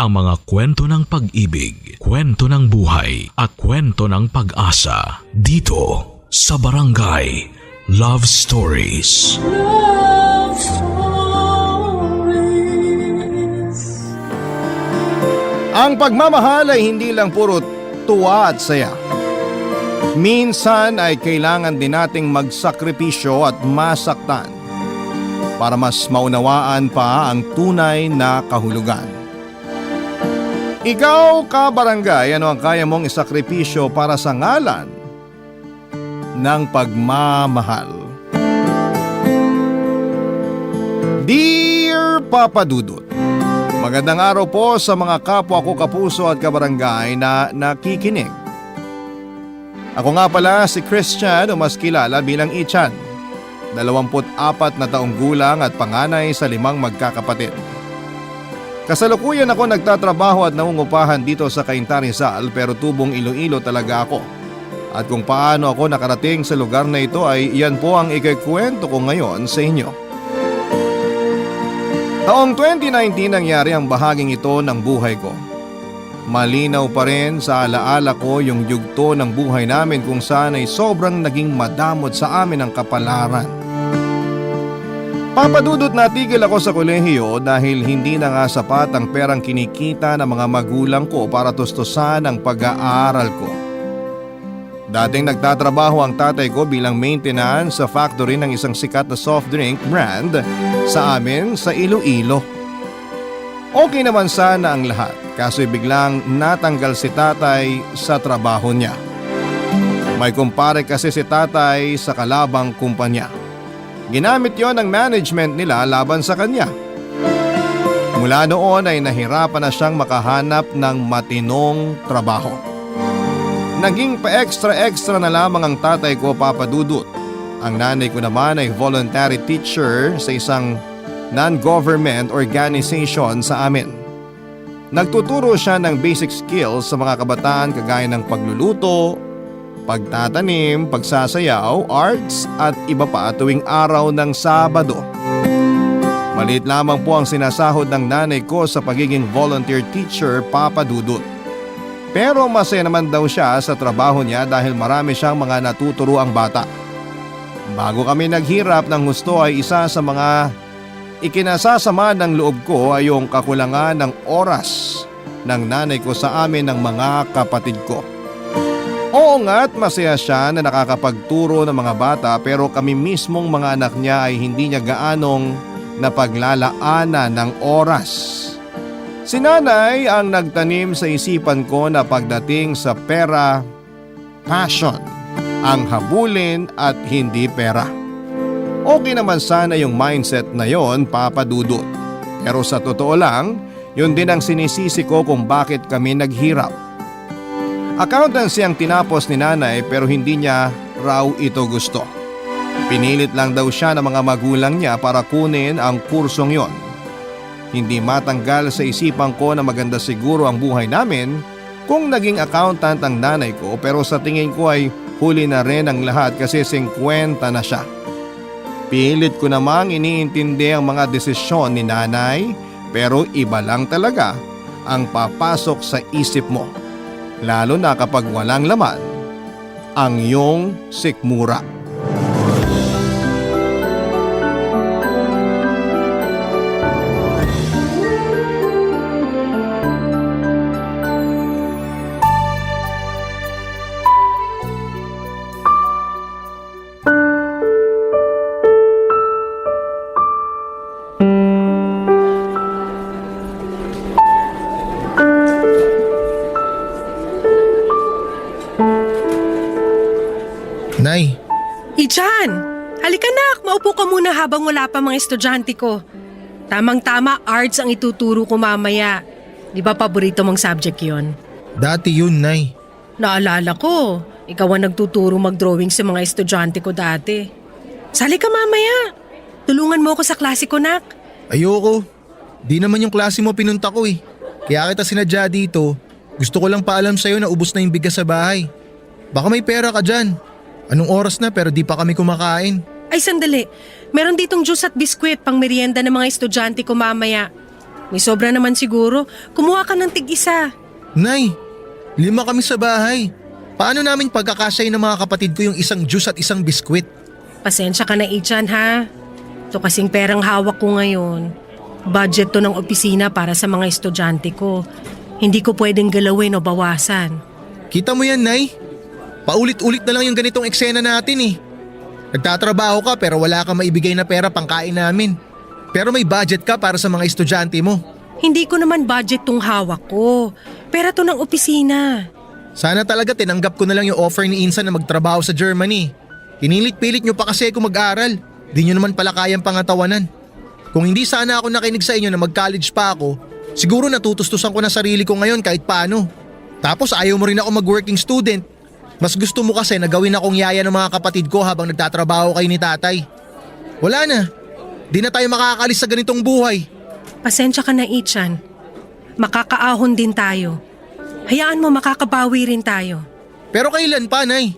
ang mga kwento ng pag-ibig, kwento ng buhay at kwento ng pag-asa dito sa Barangay Love Stories. Love Stories. Ang pagmamahal ay hindi lang puro tuwa at saya. Minsan ay kailangan din nating magsakripisyo at masaktan para mas maunawaan pa ang tunay na kahulugan. Ikaw, kabarangay, ano ang kaya mong isakripisyo para sa ngalan ng pagmamahal? Dear Papa Dudut, magandang araw po sa mga kapwa ko kapuso at kabarangay na nakikinig. Ako nga pala si Christian o mas kilala bilang Ichan, 24 na taong gulang at panganay sa 5 magkakapatid. Kasalukuyan ako nagtatrabaho at nangungupahan dito sa Cainta, Rizal pero tubong Iloilo talaga ako. At kung paano ako nakarating sa lugar na ito ay yan po ang ikikwento ko ngayon sa inyo. Taong 2019 nangyari ang bahaging ito ng buhay ko. Malinaw pa rin sa alaala ko yung yugto ng buhay namin kung saan ay sobrang naging madamot sa amin ang kapalaran. Papadudot natigil ako sa kolehiyo dahil hindi na nga sapat ang perang kinikita ng mga magulang ko para tustusan ang pag-aaral ko. Dating nagtatrabaho ang tatay ko bilang maintenance sa factory ng isang sikat na soft drink brand sa amin sa Iloilo. Okay naman sana ang lahat kaso biglang natanggal si tatay sa trabaho niya. May kumpare kasi si tatay sa kalabang kumpanya. Ginamit yon ng management nila laban sa kanya. Mula noon ay nahirapan na siyang makahanap ng matinong trabaho. Naging pa-extra na lamang ang tatay ko, Papa Dudut. Ang nanay ko naman ay voluntary teacher sa isang non-government organization sa amin. Nagtuturo siya ng basic skills sa mga kabataan kagaya ng pagluluto, pagtatanim, pagsasayaw, arts at iba pa tuwing araw ng Sabado. Maliit lamang po ang sinasahod ng nanay ko sa pagiging volunteer teacher, Papa Dudut. Pero masaya naman daw siya sa trabaho niya dahil marami siyang mga natuturo ang bata. Bago kami naghirap ng husto ay isa sa mga ikinasasama ng loob ko ay yung kakulangan ng oras ng nanay ko sa amin ng mga kapatid ko. Oo nga't masaya siya na nakakapagturo ng mga bata pero kami mismong mga anak niya ay hindi niya gaanong napaglalaanan ng oras. Si nanay ang nagtanim sa isipan ko na pagdating sa pera, passion ang habulin at hindi pera. Okay naman sana yung mindset na yon, Papa Dudut. Pero sa totoo lang, yun din ang sinisisi ko kung bakit kami naghirap. Accountancy ang tinapos ni nanay pero hindi niya raw ito gusto. Pinilit lang daw siya ng mga magulang niya para kunin ang kursong yon. Hindi matanggal sa isipan ko na maganda siguro ang buhay namin kung naging accountant ang nanay ko pero sa tingin ko ay huli na rin ang lahat kasi 50 na siya. Pilit ko namang iniintindi ang mga desisyon ni nanay pero iba lang talaga ang papasok sa isip mo. Lalo na kapag walang laman ang iyong sikmura. Nay, Ichan! Halika nak, maupo ka muna habang wala pa mga estudyante ko. Tamang-tama, arts ang ituturo ko mamaya. Di ba paborito mong subject yon? dati yun, Nay. Naalala ko, ikaw ang nagtuturo mag-drawing sa mga estudyante ko dati. Sali ka mamaya. Tulungan mo ako sa klase ko, nak. Ayoko. Di naman yung klase mo pinunta ko eh. Kaya kita sinadya dito. Gusto ko lang paalam sa'yo na ubos na yung bigas sa bahay. Baka may pera ka dyan. Anong oras na pero di pa kami kumakain? Ay sandali, meron ditong juice at biskwit pang merienda ng mga estudyante ko mamaya. May sobra naman siguro. Kumuha ka ng tig-isa. Nay, 5 kami sa bahay. Paano namin pagkakasya ng mga kapatid ko yung isang juice at isang biskwit? Pasensya ka na, Ichan, ha? Ito kasing perang hawak ko ngayon. Budget to ng opisina para sa mga estudyante ko. Hindi ko pwedeng galawin o bawasan. Kita mo yan, Nay? Paulit-ulit na lang yung ganitong eksena natin eh. Nagtatrabaho ka pero wala kang maibigay na pera pangkain namin. Pero may budget ka para sa mga estudyante mo. Hindi ko naman budget tong hawak ko. Pera to ng opisina. Sana talaga tinanggap ko na lang yung offer ni Insan na magtrabaho sa Germany. Pinilit-pilit nyo pa kasi ako mag-aral. Di nyo naman pala kayang pangatawanan. Kung hindi sana ako nakinig sa inyo na mag-college pa ako, siguro natutustusan ko na sarili ko ngayon kahit paano. Tapos ayaw mo rin ako mag-working student. Mas gusto mo kasi na gawin akong yaya ng mga kapatid ko habang nagtatrabaho kayo ni tatay. Wala na. Di na tayo makakalis sa ganitong buhay. Pasensya ka na, Ichan. Makakaahon din tayo. Hayaan mo, makakabawi rin tayo. Pero kailan pa, Nay?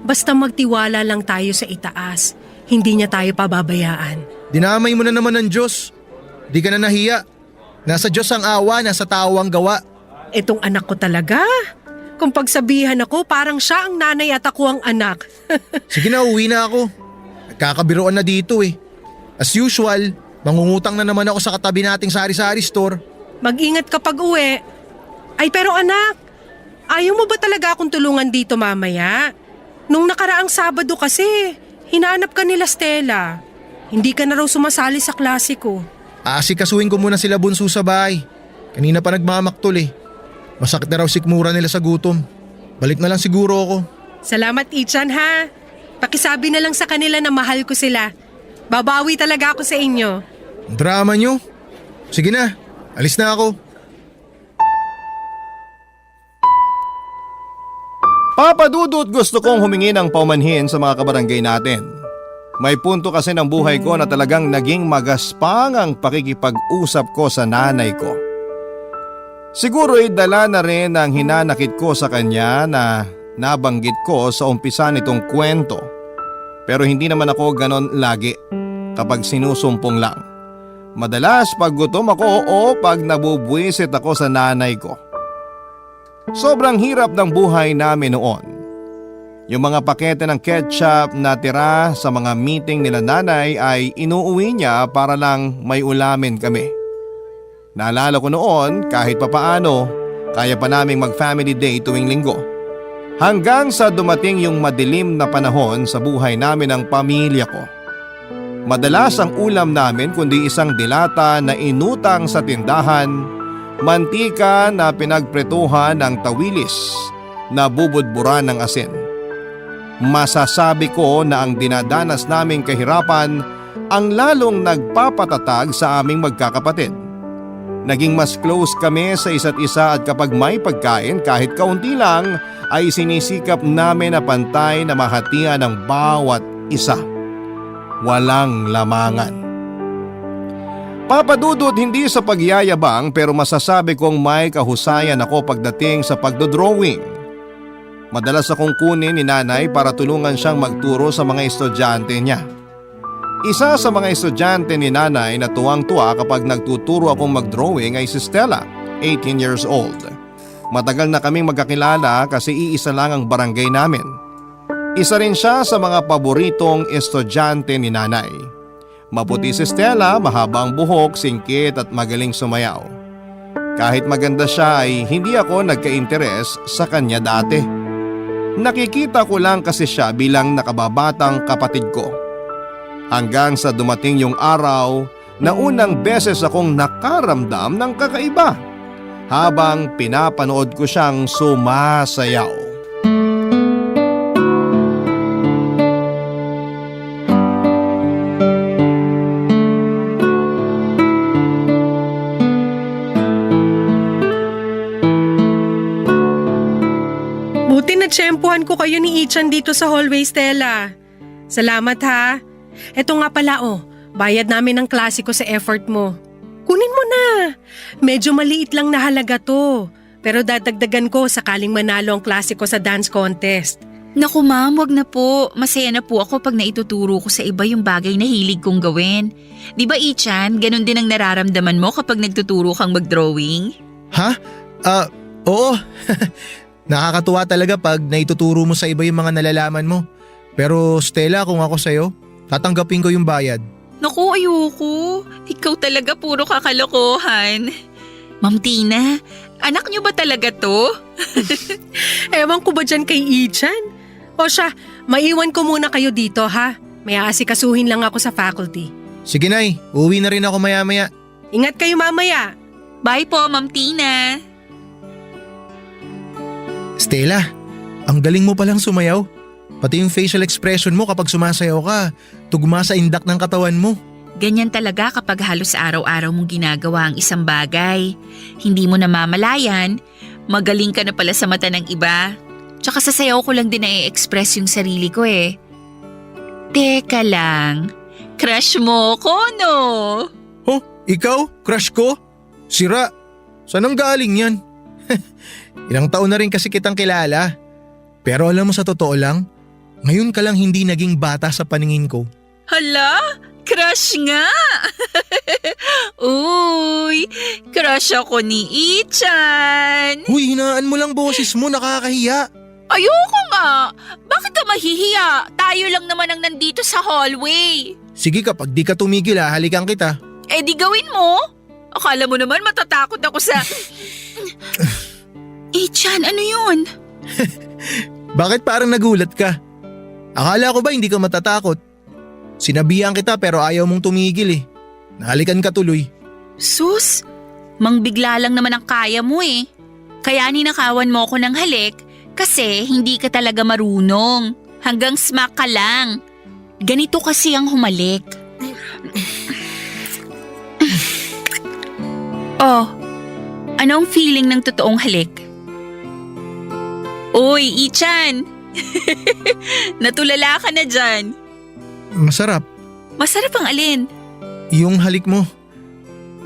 Basta magtiwala lang tayo sa itaas. Hindi niya tayo pababayaan. Dinamay mo na naman ng Diyos. Di ka na nahiya. Nasa Diyos ang awa, nasa tao ang gawa. Itong anak ko talaga. Kung pagsabihan ako, parang siya ang nanay at ako ang anak. Sige na, uwi na ako. Nagkakabiruan na dito eh. As usual, mangungutang na naman ako sa katabi nating sari-sari store. Mag-ingat kapag uwi. Ay pero anak, ayaw mo ba talaga akong tulungan dito mamaya? Nung nakaraang Sabado kasi, hinanap ka nila Stella. Hindi ka na raw sumasali sa klase ko. Aasikasuhin ko muna sila bunso sa bahay. Kanina pa nagmamaktol eh. Masakit na raw sikmura nila sa gutom. Balik na lang siguro ako. Salamat, Ichan, ha? Pakisabi na lang sa kanila na mahal ko sila. Babawi talaga ako sa inyo. Ang drama nyo. Sige na, alis na ako. Papa Dudut, gusto kong humingi ng paumanhin sa mga kabarangay natin. May punto kasi ng buhay ko na talagang naging magaspang ang pakikipag-usap ko sa nanay ko. Siguro ay dala na rin ang hinanakit ko sa kanya na nabanggit ko sa umpisa nitong kwento. Pero hindi naman ako ganon lagi kapag sinusumpong lang. Madalas pag gutom ako o pag nabubwisit ako sa nanay ko. Sobrang hirap ng buhay namin noon. Yung mga pakete ng ketchup na tira sa mga meeting nila nanay ay inuuwi niya para lang may ulamin kami. Naalala ko noon kahit papaano kaya pa naming mag-family day tuwing linggo. Hanggang sa dumating yung madilim na panahon sa buhay namin ng pamilya ko. Madalas ang ulam namin kundi isang dilata na inutang sa tindahan, mantika na pinagpretuhan ng tawilis na bubudburan ng asin. Masasabi ko na ang dinadanas naming kahirapan ang lalong nagpapatatag sa aming magkakapatid. Naging mas close kami sa isa't isa at kapag may pagkain kahit kaunti lang ay sinisikap namin na pantay na mahatian ng bawat isa. Walang lamangan. Papa Dudut, hindi sa pagyayabang pero masasabi kong may kahusayan ako pagdating sa pagdodrawing. Madalas akong kunin ni nanay para tulungan siyang magturo sa mga estudyante niya. Isa sa mga estudyante ni nanay na tuwang-tuwa kapag nagtuturo akong magdrawing ay si Stella, 18 years old. Matagal na kaming magkakilala kasi iisa lang ang barangay namin. Isa rin siya sa mga paboritong estudyante ni nanay. Maputi si Stella, mahaba ang buhok, singkit at magaling sumayaw. Kahit maganda siya ay hindi ako nagka-interes sa kanya dati. Nakikita ko lang kasi siya bilang nakababatang kapatid ko. Hanggang sa dumating yung araw na unang beses akong nakaramdam ng kakaiba habang pinapanood ko siyang sumasayaw. Buti na tsempuhan ko kayo ni Ichan dito sa hallway, Stella. Salamat ha. Eto nga pala bayad namin ng klase ko sa effort mo. Kunin mo na. Medyo maliit lang na halaga to. Pero dadagdagan ko sakaling manalo ang klase ko sa dance contest. Naku ma'am, wag na po. Masaya na po ako pag naituturo ko sa iba yung bagay na hilig kong gawin. Di ba Ichan, ganun din ang nararamdaman mo kapag nagtuturo kang mag-drawing? Ha? Oo. Nakakatuwa talaga pag naituturo mo sa iba yung mga nalalaman mo. Pero Stella, kung ako sa'yo, tatanggapin ko yung bayad. Naku, ayoko. Ikaw talaga puro kakalokohan. Ma'am Tina, anak niyo ba talaga to? Ewan ko ba dyan kay Ichan? O siya, maiwan ko muna kayo dito ha. May aasikasuhin lang ako sa faculty. Sige Nay, uuwi na rin ako maya-maya. Ingat kayo mamaya. Bye po, Ma'am Tina. Stella, ang galing mo palang sumayaw. Pati yung facial expression mo kapag sumasayaw ka, tugma sa indak ng katawan mo. Ganyan talaga kapag halos araw-araw mong ginagawa ang isang bagay. Hindi mo namamalayan, magaling ka na pala sa mata ng iba. Tsaka sa sayaw ko lang din na-express yung sarili ko eh. Teka lang, crush mo ko no? Oh, ikaw? Crush ko? Sira, saan ang galing yan? Ilang taon na rin kasi kitang kilala. Pero alam mo sa totoo lang, ngayon ka lang hindi naging bata sa paningin ko. Hala, crush nga! Uy, crush ako ni Ichan! Huy, hinaan mo lang boses mo, nakakahiya. Ayoko nga! Bakit ka mahihiya? Tayo lang naman ang nandito sa hallway. Sige kapag di ka tumigil halikan kita. Eh di gawin mo. Akala mo naman matatakot ako sa… Ichan, ano yun? Bakit parang nagulat ka? Akala ko ba hindi ka matatakot? Sinabihan kita pero ayaw mong tumigil eh. Nahalikan ka tuloy. Sus, mangbigla lang naman ang kaya mo eh. Kaya ninakawan mo ako ng halik kasi hindi ka talaga marunong. Hanggang smack ka lang. Ganito kasi ang humalik. Oh, anong feeling ng totoong halik? Uy, Ichan! Natulala ka na dyan. Masarap. Masarap ang alin? Yung halik mo.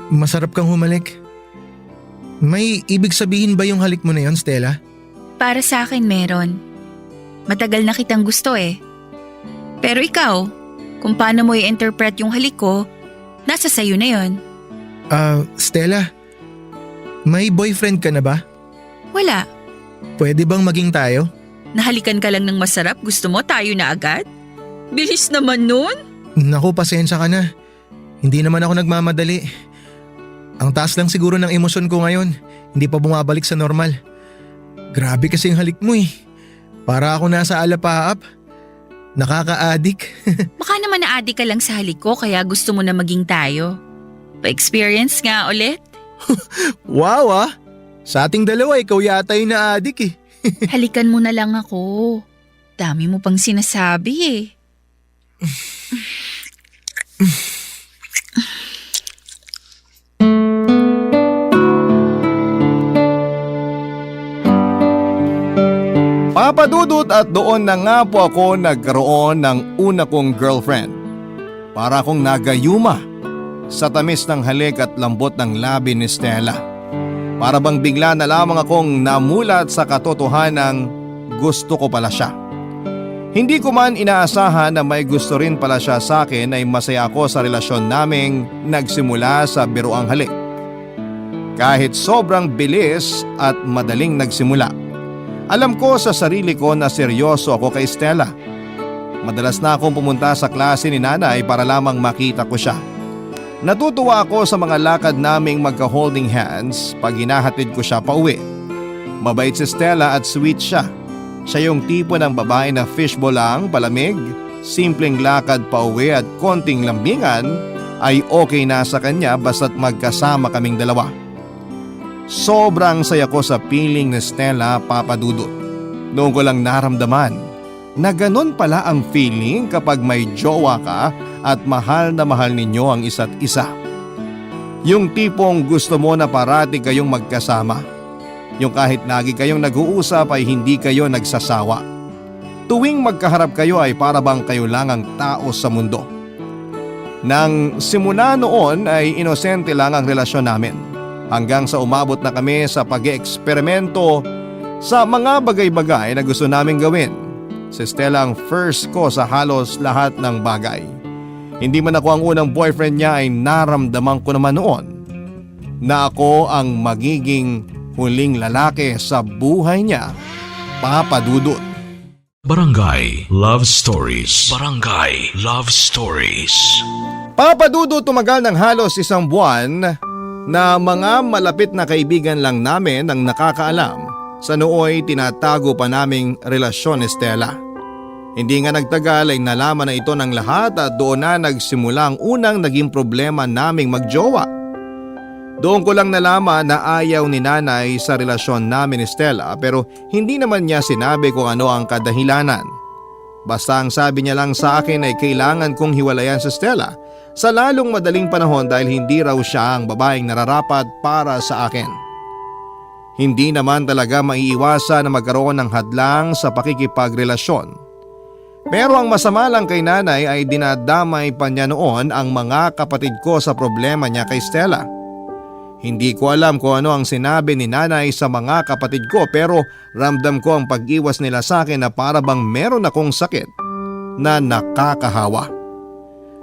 Masarap kang humalik. May ibig sabihin ba yung halik mo na yon, Stella? Para sa akin meron. Matagal na kitang gusto eh. Pero ikaw, kung paano mo i-interpret yung halik ko, nasa sayo na yon. Stella, may boyfriend ka na ba? Wala. Pwede bang maging tayo? Nahalikan ka lang ng masarap, gusto mo tayo na agad? Bilis naman nun. Naku, pasensya ka na. Hindi naman ako nagmamadali. Ang taas lang siguro ng emosyon ko ngayon. Hindi pa bumabalik sa normal. Grabe kasi yung halik mo eh. Para ako nasa alapaap. Nakaka-addict. Baka naman na-addict ka lang sa halik ko kaya gusto mo na maging tayo. Pa-experience nga ulit. Wow ah. Sa ating dalawa ikaw yata yung na-addict eh. Halikan mo na lang ako. Dami mo pang sinasabi eh. Papadudot at doon na nga po ako nagkaroon ng una kong girlfriend. Para akong nagayuma sa tamis ng halik at lambot ng labi ni Stella. Para bang bigla na lamang akong namulat sa katotohanang gusto ko pala siya. Hindi ko man inaasahan na may gusto rin pala siya sa akin ay masaya ako sa relasyon naming nagsimula sa biruang halik. Kahit sobrang bilis at madaling nagsimula. Alam ko sa sarili ko na seryoso ako kay Stella. Madalas na akong pumunta sa klase ni nanay para lamang makita ko siya. Natutuwa ako sa mga lakad naming magka-holding hands pag hinahatid ko siya pauwi. Mabait si Stella at sweet siya. Siya yung tipo ng babae na fishbowl lang, palamig, simpleng lakad pauwi at konting lambingan ay okay na sa kanya basta't magkasama kaming dalawa. Sobrang saya ko sa piling ni Stella, Papadudot. Noon ko lang naramdaman na ganun pala ang feeling kapag may jowa ka at mahal na mahal ninyo ang isa't isa. Yung tipong gusto mo na parati kayong magkasama. Yung kahit lagi kayong nag-uusap ay hindi kayo nagsasawa. Tuwing magkaharap kayo ay para bang kayo lang ang tao sa mundo. Nang simula noon ay inosente lang ang relasyon namin. Hanggang sa umabot na kami sa pag-eeksperimento sa mga bagay-bagay na gusto naming gawin. Si Stella ang first ko sa halos lahat ng bagay. Hindi man ako ang unang boyfriend niya ay naramdaman ko naman noon na ako ang magiging huling lalaki sa buhay niya, Papa Dudut. Barangay Love Stories. Barangay Love Stories. Papa Dudut, tumagal ng halos 1 buwan na mga malapit na kaibigan lang namin ang nakakaalam sa nooy tinatago pa naming relasyon ni Stella. Hindi nga nagtagal ay nalaman na ito ng lahat at doon na nagsimula ang unang naging problema naming magjowa. Doon ko lang nalaman na ayaw ni nanay sa relasyon namin ni Stella pero hindi naman niya sinabi kung ano ang kadahilanan. Basta ang sabi niya lang sa akin ay kailangan kong hiwalayan si Stella sa lalong madaling panahon dahil hindi raw siya ang babaeng nararapat para sa akin. Hindi naman talaga maiiwasan na magkaroon ng hadlang sa pakikipagrelasyon. Pero ang masama lang kay nanay ay dinadamay pa niya noon ang mga kapatid ko sa problema niya kay Stella. Hindi ko alam kung ano ang sinabi ni nanay sa mga kapatid ko pero ramdam ko ang pag-iwas nila sa akin na para bang meron akong sakit na nakakahawa.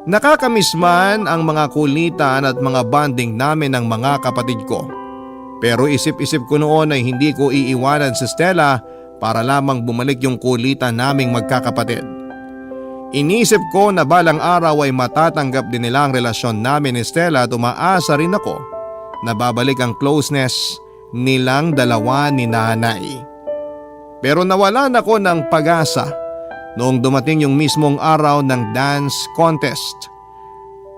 Nakakamiss man ang mga kulitan at mga bonding namin ng mga kapatid ko. Pero isip-isip ko noon ay hindi ko iiwanan si Stella para lamang bumalik yung kulitan naming magkakapatid. Inisip ko na balang araw ay matatanggap din nila ang relasyon namin ni Stella at umaasa rin ako na babalik ang closeness nilang dalawa ni nanay. Pero nawalan ako ng pag-asa noong dumating yung mismong araw ng dance contest.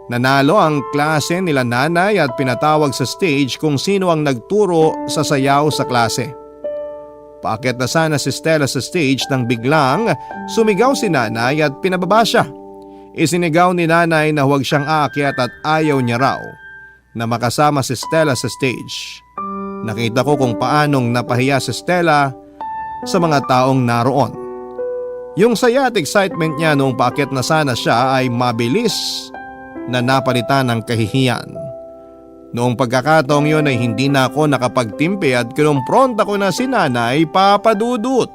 Nanalo ang klase nila nanay at pinatawag sa stage kung sino ang nagturo sa sayaw sa klase. Paakyat na sana si Stella sa stage nang biglang sumigaw si nanay at pinababa siya. Isinigaw ni nanay na huwag siyang aakyat at ayaw niya raw na makasama si Stella sa stage. Nakita ko kung paanong napahiya si Stella sa mga taong naroon. Yung saya at excitement niya noong paakyat na sana siya ay mabilis na napalitan ng kahihiyan. Noong pagkakataong yun ay hindi na ako nakapagtimpi at kinumpronta ko na si nanay, Papa Dudut.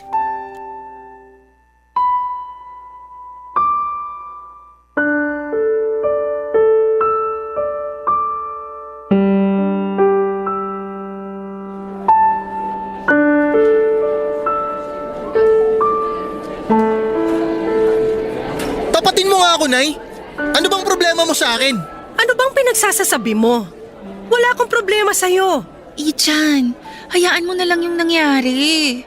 Tapatin mo nga ako, Nay. Ano bang problema mo sa akin? Ano bang pinagsasasabi mo? Wala akong problema sa'yo. Ichan, hayaan mo na lang yung nangyari.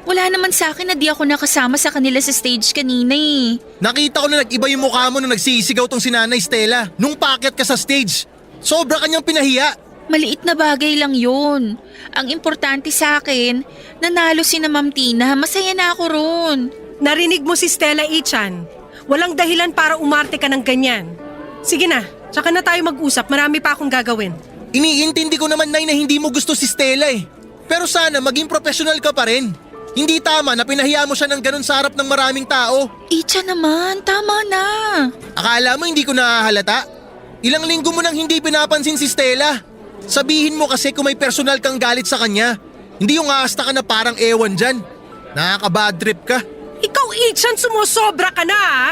Wala naman sa akin na di ako nakasama sa kanila sa stage kanina eh. Nakita ko na nag-iba yung mukha mo nung nagsisigaw tong si Nanay Stella. Nung paakyat ka sa stage. Sobra kanyang pinahiya. Maliit na bagay lang yun. Ang importante sa akin, nanalo si na Ma'am Tina, masaya na ako ron. Narinig mo si Stella, Ichan. Walang dahilan para umarte ka ng ganyan. Sige na, tsaka na tayo mag-usap. Marami pa akong gagawin. Iniintindi ko naman, Nay, na hindi mo gusto si Stella eh. Pero sana maging professional ka pa rin. Hindi tama na pinahiya mo siya ng ganun sa harap ng maraming tao. Ichan naman, tama na. Akala mo hindi ko nahahalata? Ilang linggo mo nang hindi pinapansin si Stella. Sabihin mo kasi kung may personal kang galit sa kanya. Hindi yung aasta ka na parang ewan dyan. Nakaka-bad trip ka. Ikaw, Ichan, sumusobra ka na ha?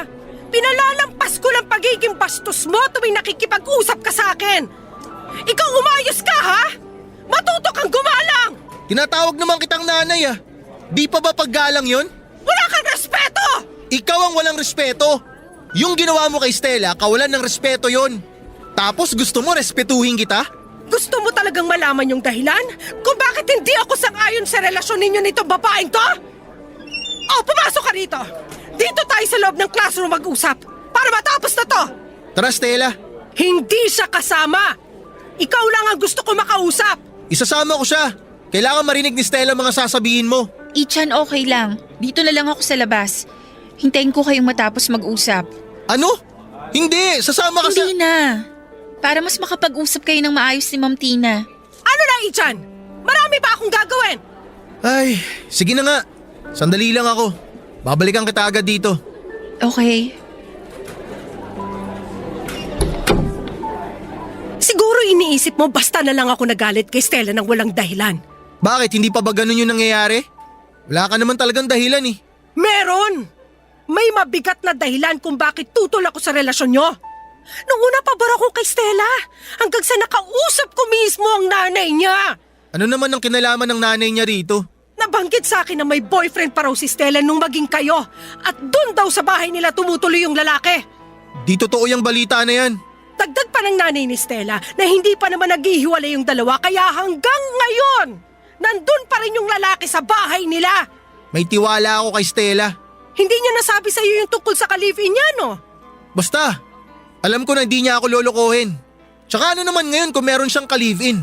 Pinalalampas ko lang pagiging bastos mo tuwing nakikipag-usap ka sa akin. Ikaw umayos ka ha? Matuto kang gumalang! Tinatawag naman kitang nanay ah. Di pa ba paggalang yon? Wala kang respeto! Ikaw ang walang respeto. Yung ginawa mo kay Stella, kawalan ng respeto yon. Tapos gusto mo respetuhin kita? Gusto mo talagang malaman yung dahilan kung bakit hindi ako sang-ayon sa relasyon ninyo nitong babaeng to? Oh, pumasok ka rito! Dito tayo sa loob ng classroom mag-usap para matapos na to! Tara, Stella. Hindi siya kasama! Ikaw lang ang gusto ko makausap! Isasama ko siya. Kailangan marinig ni Stella mga sasabihin mo. Ichan, okay lang. Dito na lang ako sa labas. Hintayin ko kayong matapos mag-usap. Ano? Hindi, sasama ka Hindi na. Para mas makapag-usap kayo ng maayos ni Ma'am Tina. Ano na, Ichan? Marami pa akong gagawin! Ay, sige na nga. Sandali lang ako. Babalikan kita agad dito. Okay. Siguro iniisip mo basta na lang ako nagalit kay Stella nang walang dahilan. Bakit? Hindi pa ba ganun yung nangyayari? Wala ka naman talagang dahilan eh. Meron! May mabigat na dahilan kung bakit tutol ako sa relasyon nyo. Nung una pabor ako kay Stella, hanggang sa nakausap ko mismo ang nanay niya. Ano naman ang kinalaman ng nanay niya rito? Nabanggit sa akin na may boyfriend pa raw si Stella nung maging kayo. At dun daw sa bahay nila tumutuloy yung lalaki. Di totoo yung balita na yan. Dagdag pa ng nanay ni Stella na hindi pa naman naghihiwalay yung dalawa kaya hanggang ngayon, nandun pa rin yung lalaki sa bahay nila. May tiwala ako kay Stella. Hindi niya nasabi sa iyo yung tungkol sa ka-live-in niya, no? Basta, alam ko na hindi niya ako lolokohin. Tsaka ano naman ngayon kung meron siyang ka-live-in?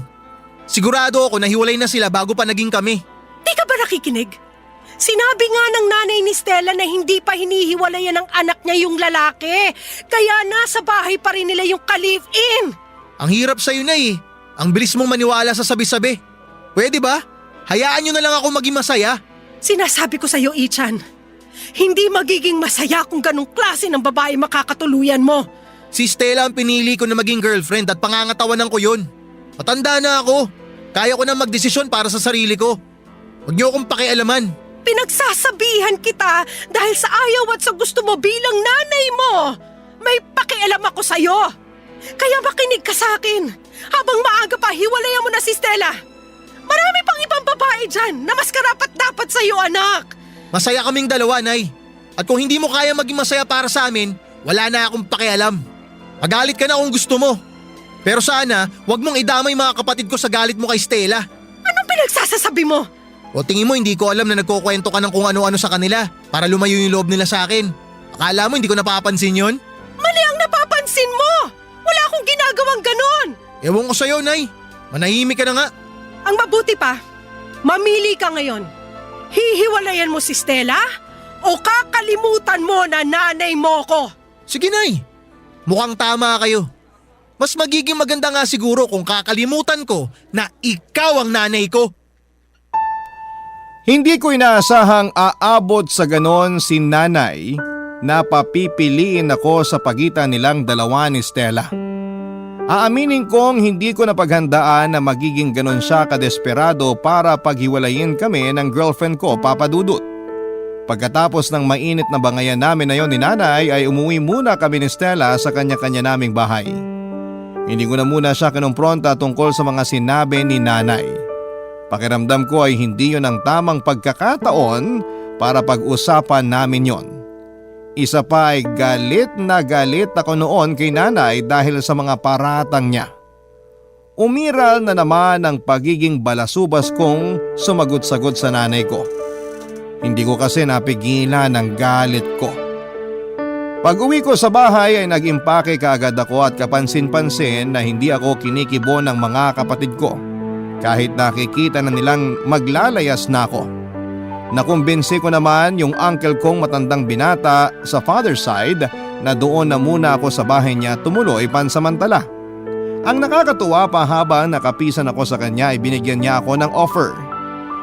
Sigurado ako na hiwalay na sila bago pa naging kami. Di ka ba nakikinig? Sinabi nga ng nanay ni Stella na hindi pa hinihiwalayan ng anak niya yung lalaki. Kaya nasa bahay pa rin nila yung ka-live-in. Ang hirap sa'yo na eh. Ang bilis mong maniwala sa sabi-sabi. Pwede ba? Hayaan niyo na lang ako maging masaya. Sinasabi ko sa iyo, Ichan, hindi magiging masaya kung ganong klase ng babae makakatuluyan mo. Si Stella ang pinili ko na maging girlfriend at pangangatawanan ko yun. Matanda na ako. Kaya ko na magdesisyon para sa sarili ko. Huwag niyo akong pakialaman. Pinagsasabihan kita dahil sa ayaw at sa gusto mo bilang nanay mo. May pakialam ako sa'yo. Kaya makinig ka sa akin. Habang maaga pa, hiwalayan mo na si Stella. Marami pang ibang babae dyan na mas karapat-dapat sa'yo, anak. Masaya kaming dalawa, Nay. At kung hindi mo kaya maging masaya para sa amin, wala na akong pakialam. Magalit ka na kung gusto mo. Pero sana, wag mong idamay mga kapatid ko sa galit mo kay Stella. Anong pinagsasasabi mo? O tingin mo hindi ko alam na nagkukwento ka ng kung ano-ano sa kanila para lumayo yung loob nila sa akin. Akala mo hindi ko napapansin yon? Mali ang napapansin mo. Wala akong ginagawang ganon. Ewan ko sa'yo, Nay. Manahimik ka na nga. Ang mabuti pa, mamili ka ngayon. Hihiwalayan mo si Stella o kakalimutan mo na nanay mo ko? Sige, Nay. Mukhang tama kayo. Mas magiging maganda nga siguro kung kakalimutan ko na ikaw ang nanay ko. Hindi ko inaasahang aabot sa ganon si nanay na papipiliin ako sa pagitan nilang dalawa ni Stella. Aaminin kong hindi ko napaghandaan na magiging ganon siya kadesperado para paghiwalayin kami ng girlfriend ko, Papa Dudut. Pagkatapos ng mainit na bangayan namin na yon ni nanay ay umuwi muna kami ni Stella sa kanya-kanya naming bahay. Hindi ko na muna siya kinumpronta tungkol sa mga sinabi ni nanay. Pakiramdam ko ay hindi yon ang tamang pagkakataon para pag-usapan namin yon. Isa pa ay galit na galit ako noon kay nanay dahil sa mga paratang niya. Umiral na naman ang pagiging balasubas kong sumagot-sagot sa nanay ko. Hindi ko kasi napigilan ang galit ko. Pag-uwi ko sa bahay ay nag-impake kaagad ako at kapansin-pansin na hindi ako kinikibo ng mga kapatid ko. Kahit nakikita na nilang maglalayas na ako. Nakumbinsi ko naman yung uncle kong matandang binata sa father's side na doon na muna ako sa bahay niya tumuloy pansamantala. Ang nakakatuwa pa habang nakapisan ako sa kanya ay binigyan niya ako ng offer.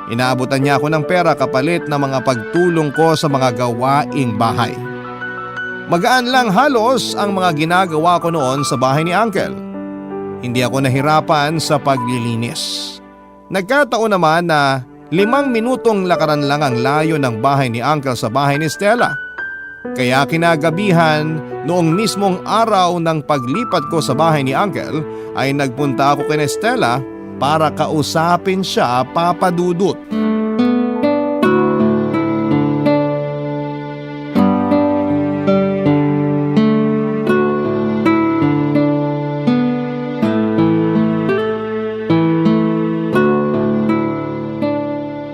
Inaabutan niya ako ng pera kapalit ng mga pagtulong ko sa mga gawaing bahay. Magaan lang halos ang mga ginagawa ko noon sa bahay ni uncle. Hindi ako nahirapan sa paglilinis. Nagkataon naman na 5 minutong lakaran lang ang layo ng bahay ni uncle sa bahay ni Stella. Kaya kinagabihan noong mismong araw ng paglipat ko sa bahay ni uncle ay nagpunta ako kay Stella para kausapin siya, Papa Dudut.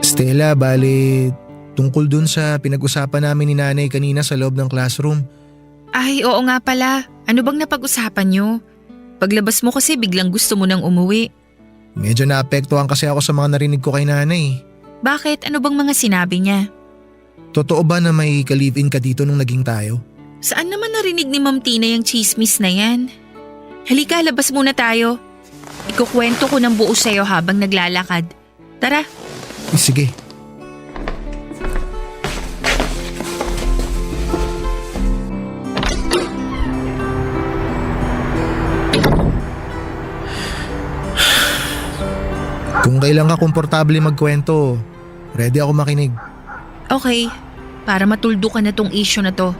Stella, bale, tungkol dun sa pinag-usapan namin ni nanay kanina sa loob ng classroom. Ay, oo nga pala. Ano bang napag-usapan nyo? Paglabas mo kasi biglang gusto mo nang umuwi. Medyo naapektuhan kasi ako sa mga narinig ko kay nanay. Bakit? Ano bang mga sinabi niya? Totoo ba na may ka-live-in ka dito nung naging tayo? Saan naman narinig ni Ma'am Tina yung chismis na yan? Halika, labas muna tayo. Ikukwento ko ng buo sa'yo habang naglalakad. Tara. Sige. Kung kailan ka komportable magkwento, ready ako makinig. Okay. para matuldukan na tong issue na to.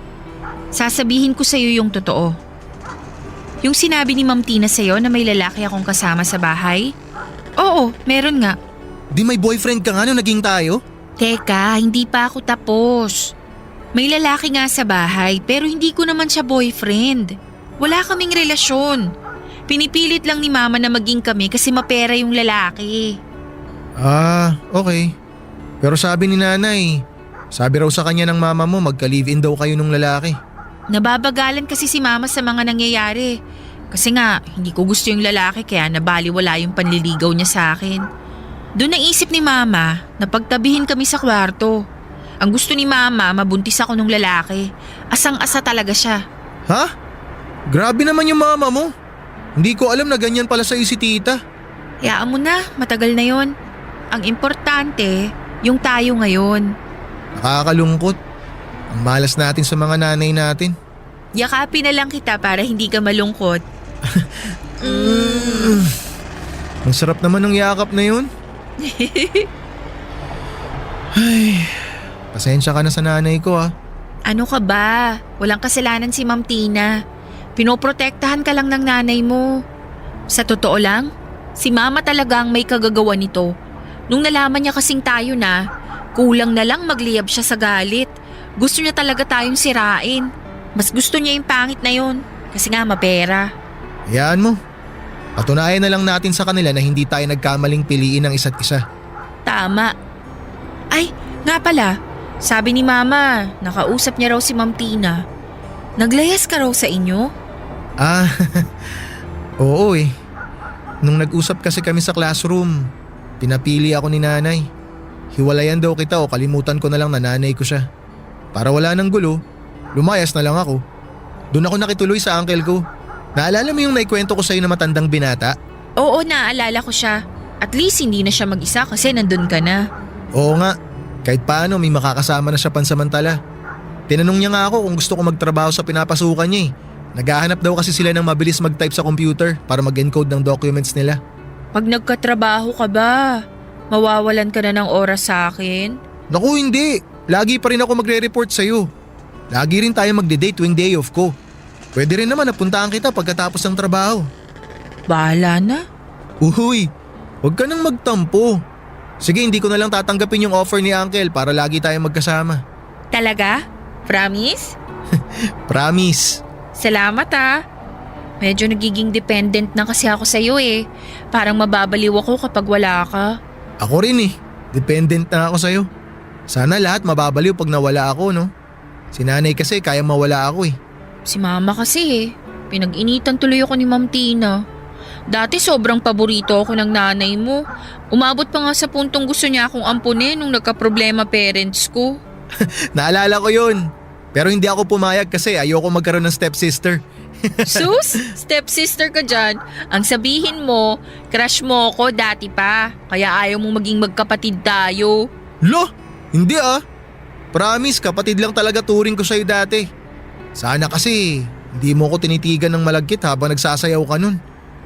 Sasabihin ko sa'yo yung totoo. Yung sinabi ni Ma'am Tina sa'yo na may lalaki akong kasama sa bahay? Oo, meron nga. Di may boyfriend ka nga nung naging tayo? Teka, hindi pa ako tapos. May lalaki nga sa bahay pero hindi ko naman siya boyfriend. Wala kaming relasyon. Pinipilit lang ni Mama na maging kami kasi mapera yung lalaki. Ah, okay. Pero sabi ni nanay, sabi raw sa kanya ng mama mo magka-live-in daw kayo nung lalaki. Nababagalan kasi si Mama sa mga nangyayari. Kasi nga, hindi ko gusto yung lalaki kaya nabaliwala yung panliligaw niya sa akin. Doon naisip ni Mama na pagtabihin kami sa kwarto. Ang gusto ni Mama, mabuntis ako nung lalaki. Asang-asa talaga siya. Ha? Grabe naman yung mama mo. Hindi ko alam na ganyan pala sa'yo si tita. Hayaan mo na, matagal na yon. Ang importante, yung tayo ngayon. Nakakalungkot. Ang malas natin sa mga nanay natin. Yakapin na lang kita para hindi ka malungkot. Ang sarap naman ng yakap na yun. Ay, pasensya ka na sa nanay ko ah. Ano ka ba? Walang kasalanan si Ma'am Tina. Pinoprotektahan ka lang ng nanay mo. Sa totoo lang, si Mama talaga ang may kagagawa nito. Nung nalaman niya kasing tayo na, kulang na lang magliyab siya sa galit. Gusto niya talaga tayong sirain. Mas gusto niya yung pangit na yun. Kasi nga mapera. Hayaan mo. Patunayan na lang natin sa kanila na hindi tayo nagkamaling piliin ng isa't isa. Tama. Ay, nga pala. Sabi ni Mama, nakausap niya raw si Ma'am Tina. Naglayas ka raw sa inyo? Ah, oo eh. Nung nag-usap kasi kami sa classroom, pinapili ako ni nanay. Hiwalayan daw kita o kalimutan ko na lang na nanay ko siya. Para wala nang gulo, lumayas na lang ako. Doon ako nakituloy sa uncle ko. Naalala mo yung naikwento ko sa'yo na matandang binata? Oo, naalala ko siya. At least hindi na siya mag-isa kasi nandun ka na. Oo nga, kahit paano may makakasama na siya pansamantala. Tinanong niya nga ako kung gusto ko magtrabaho sa pinapasukan niya eh. Naghahanap daw kasi sila ng mabilis mag-type sa computer para mag-encode ng documents nila. Pag nagkatrabaho ka ba, mawawalan ka na ng oras sa akin? Naku hindi, lagi pa rin ako magre-report sa'yo. Lagi rin tayo magde-date tuwing day off ko. Pwede rin naman napuntaan kita pagkatapos ng trabaho. Bahala na. Uy, huwag ka nang magtampo. Sige, hindi ko na lang tatanggapin yung offer ni uncle para lagi tayong magkasama. Talaga? Promise? Promise. Salamat ah. Medyo nagiging dependent na kasi ako sa'yo eh. Parang mababaliw ako kapag wala ka. Ako rin eh, dependent na ako sa'yo. Sana lahat mababaliw pag nawala ako, no? Si nanay kasi kaya mawala ako eh. Si Mama kasi eh. Pinag-initan tuloy ako ni Ma'am Tina. Dati sobrang paborito ako ng nanay mo. Umabot pa nga sa puntong gusto niya akong ampunin nung nagka-problema parents ko. Naalala ko yun. Pero hindi ako pumayag kasi ayoko magkaroon ng stepsister. Sus, stepsister ka dyan. Ang sabihin mo, crush mo ako dati pa. Kaya ayaw mong maging magkapatid tayo. Lo, hindi ah. Promise, kapatid lang talaga turing ko sa'yo dati. Sana kasi hindi mo ko tinitigan ng malagkit habang nagsasayaw ka nun.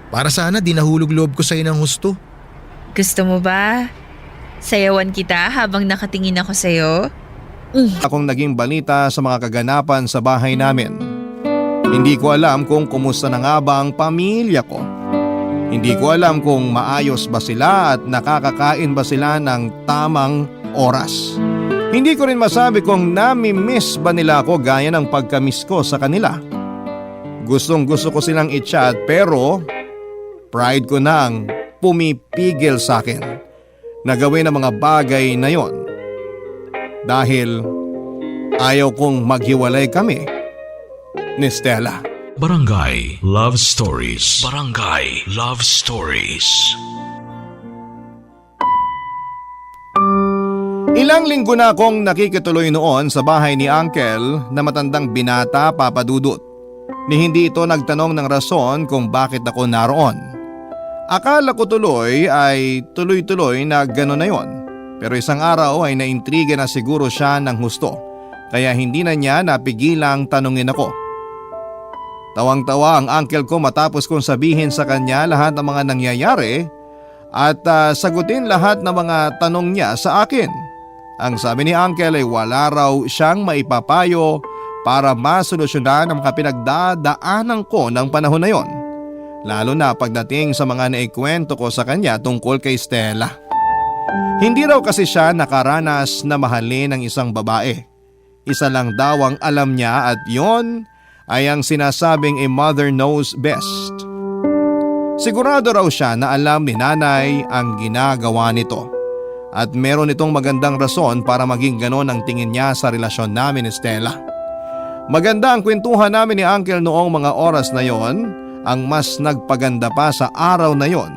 Para sana di nahulog loob ko sa'yo ng husto. Gusto mo ba? Sayawan kita habang nakatingin ako sa'yo? Akong naging balita sa mga kaganapan sa bahay namin. Hindi ko alam kung kumusta na nga ba ang pamilya ko. Hindi ko alam kung maayos ba sila at nakakakain ba sila ng tamang oras. Hindi ko rin masabi kung nami-miss ba nila ako gaya ng pagka-miss ko sa kanila. Gustong gusto ko silang i-chat pero pride ko nang pumipigil sa akin na gawin ang mga bagay na yon. Dahil ayaw kong maghiwalay kami ni Stella. Barangay Love Stories. Barangay Love Stories. Ilang linggo na akong nakikituloy noon sa bahay ni Uncle na matandang binata, Papa Dudut. Ni hindi ito nagtanong ng rason kung bakit ako naroon. Akala ko tuloy ay tuloy-tuloy na gano'n na yon. Pero isang araw ay naintriga na siguro siya ng husto. Kaya hindi na niya napigilang tanungin ako. Tawang-tawa ang uncle ko matapos kong sabihin sa kanya lahat ng mga nangyayari at sagutin lahat ng mga tanong niya sa akin. Ang sabi ni Uncle ay wala raw siyang maipapayo para masolusyonan ang mga pinagdadaanan ko ng panahon na yon. Lalo na pagdating sa mga naikwento ko sa kanya tungkol kay Stella. Hindi raw kasi siya nakaranas na mahalin ng isang babae. Isa lang daw ang alam niya at yon ay ang sinasabing a mother knows best. Sigurado raw siya na alam ni nanay ang ginagawa nito. At meron itong magandang rason para maging ganon ang tingin niya sa relasyon namin ni Stella. Maganda ang kwentuhan namin ni Uncle noong mga oras na yon. Ang mas nagpaganda pa sa araw na yon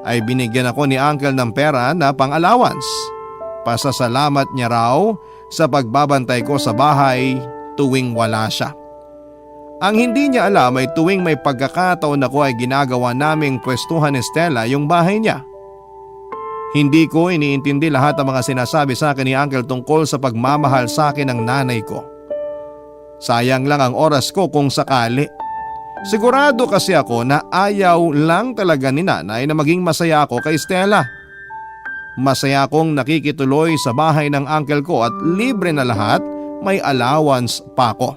ay binigyan ako ni Uncle ng pera na pang-allowance. Pasasalamat niya raw sa pagbabantay ko sa bahay tuwing wala siya. Ang hindi niya alam ay tuwing may pagkakataon ako ay ginagawa naming pwestuhan ni Stella yung bahay niya. Hindi ko iniintindi lahat ng mga sinasabi sa akin ni Uncle tungkol sa pagmamahal sa akin ng nanay ko. Sayang lang ang oras ko kung sakali. Sigurado kasi ako na ayaw lang talaga ni nanay na maging masaya ako kay Stella. Masaya akong nakikituloy sa bahay ng uncle ko at libre na lahat, may allowance pa ako.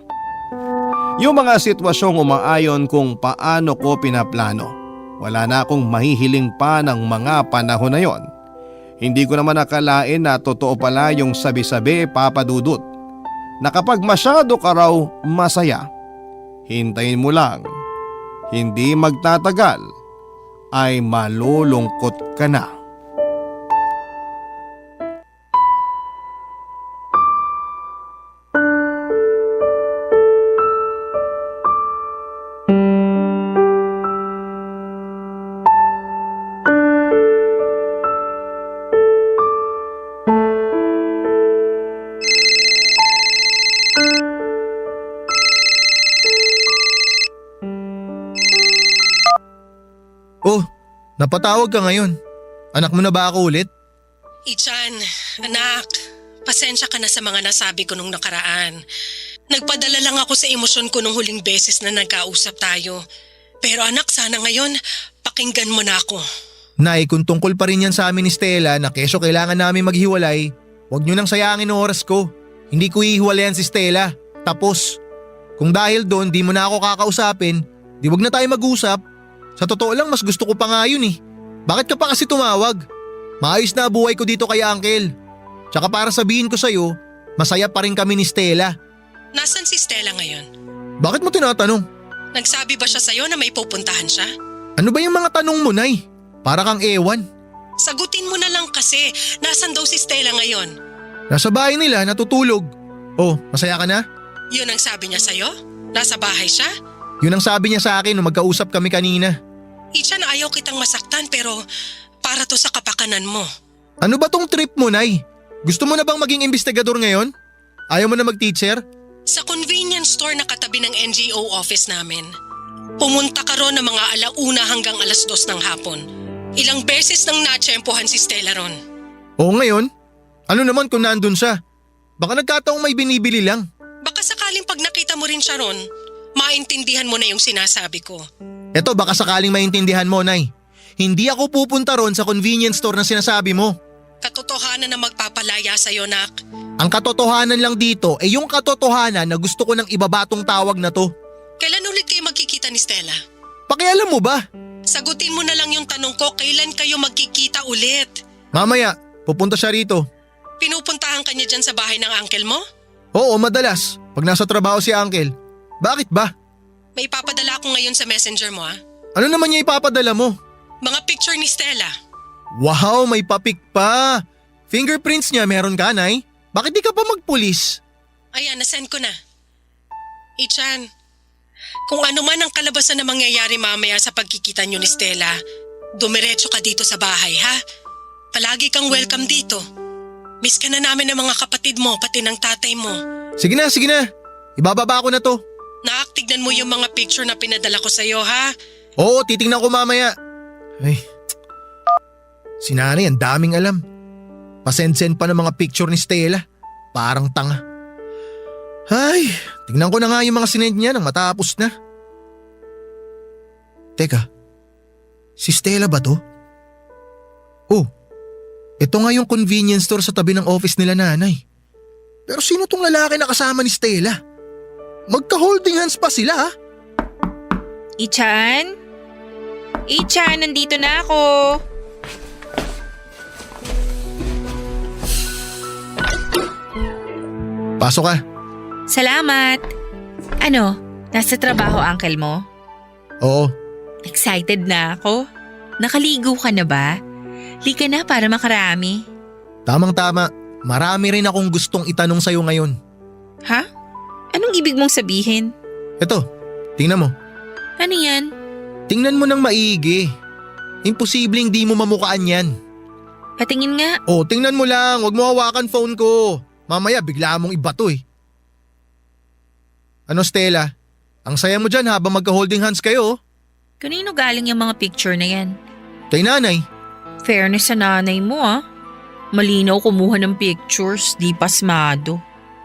Yung mga sitwasyong umaayon kung paano ko pinaplano. Wala na akong mahihiling pa ng mga panahon na yon. Hindi ko naman nakalain na totoo pala yung sabi-sabi, Papa Dudut, na kapag masyado ka raw masaya, hintayin mo lang, hindi magtatagal ay malulungkot ka na. Oh, napatawag ka ngayon. Anak mo na ba ako ulit? Ichan, anak, pasensya ka na sa mga nasabi ko nung nakaraan. Nagpadala lang ako sa emosyon ko nung huling beses na nagkausap tayo. Pero anak, sana ngayon, pakinggan mo na ako. Nay, kung tungkol pa rin yan sa amin ni Stella na keso kailangan namin maghiwalay, huwag nyo nang sayangin ang oras ko. Hindi ko ihiwalayan si Stella. Tapos. Kung dahil doon di mo na ako kakausapin, di wag na tayo mag-usap. Sa totoo lang mas gusto ko pa nga yun eh. Bakit ka pa kasi tumawag? Maayos na buhay ko dito kay Uncle. Tsaka para sabihin ko sa'yo, masaya pa rin kami ni Stella. Nasaan si Stella ngayon? Bakit mo tinatanong? Nagsabi ba siya sa'yo na may pupuntahan siya? Ano ba yung mga tanong mo, Nay? Para kang ewan. Sagutin mo na lang kasi, nasan daw si Stella ngayon? Nasa bahay nila, natutulog. Oh, masaya ka na? Yun ang sabi niya sa'yo? Nasa bahay siya? Yun ang sabi niya sa akin nung magkausap kami kanina. Ichan, ayaw kitang masaktan pero para to sa kapakanan mo. Ano ba tong trip mo, Nay? Gusto mo na bang maging investigador ngayon? Ayaw mo na mag-teacher? Sa convenience store na katabi ng NGO office namin. Pumunta ka ron ng mga 1:00 hanggang 2:00 ng hapon. Ilang beses nang natsyempohan si Stella ron. Oo ngayon? Ano naman kung nandun siya? Baka nagkataong may binibili lang. Baka sakaling pag nakita mo rin siya ron, maintindihan mo na yung sinasabi ko. Eto baka sakaling maintindihan mo, Nay. Hindi ako pupunta ron sa convenience store na sinasabi mo. Katotohanan na magpapalaya sa'yo, nak. Ang katotohanan lang dito ay yung katotohanan na gusto ko ng ibabatong tawag na to. Kailan ulit kayo magkikita ni Stella? Pakialam mo ba? Sagutin mo na lang yung tanong ko, kailan kayo magkikita ulit? Mamaya, pupunta siya rito. Pinupuntahan ka niya dyan sa bahay ng uncle mo? Oo, madalas. Pag nasa trabaho si Uncle. Bakit ba? May ipapadala ako ngayon sa messenger mo, ha? Ano naman niya ipapadala mo? Mga picture ni Stella. Wow, may papik pa. Fingerprints niya meron ka, Nay? Bakit di ka pa magpulis? Ayan, nasend ko na. Ichan, kung ano man ang kalabasan na mangyayari mamaya sa pagkikita niyo ni Stella, dumiretso ka dito sa bahay, ha? Palagi kang welcome dito. Miss ka na namin ng mga kapatid mo, pati ng tatay mo. Sige na, sige na. Ibababa ko na to. Tignan mo yung mga picture na pinadala ko sa'yo, ha? Oo, titingnan ko mamaya. Ay, si nanay ang daming alam. Pasend-send pa ng mga picture ni Stella. Parang tanga. Ay, tingnan ko na nga yung mga sinend niya nang matapos na. Teka, si Stella ba to? Oh, Ito nga yung convenience store sa tabi ng office nila nanay. Pero sino tong lalaki na kasama ni Stella? Magka-holding hands pa sila ha? Ichan? Ichan, nandito na ako. Pasok ka. Salamat. Ano, nasa trabaho uncle mo? Oo. Excited na ako. Nakaligo ka na ba? Lika na para makarami. Tamang-tama. Marami rin akong gustong itanong sa'yo ngayon. Ha? Anong ibig mong sabihin? Eto, tingnan mo. Ano yan? Tingnan mo ng maigi. Imposibleng di mo mamukaan yan. Patingin nga. Oh, tingnan mo lang. Huwag mo hawakan phone ko. Mamaya bigla mong ibato eh. Ano Stella? Ang saya mo dyan habang magka-holding hands kayo. Kanino galing yung mga picture na yan? Kay nanay. Fairness sa nanay mo ah. Malinaw kumuha ng pictures, di pasmado.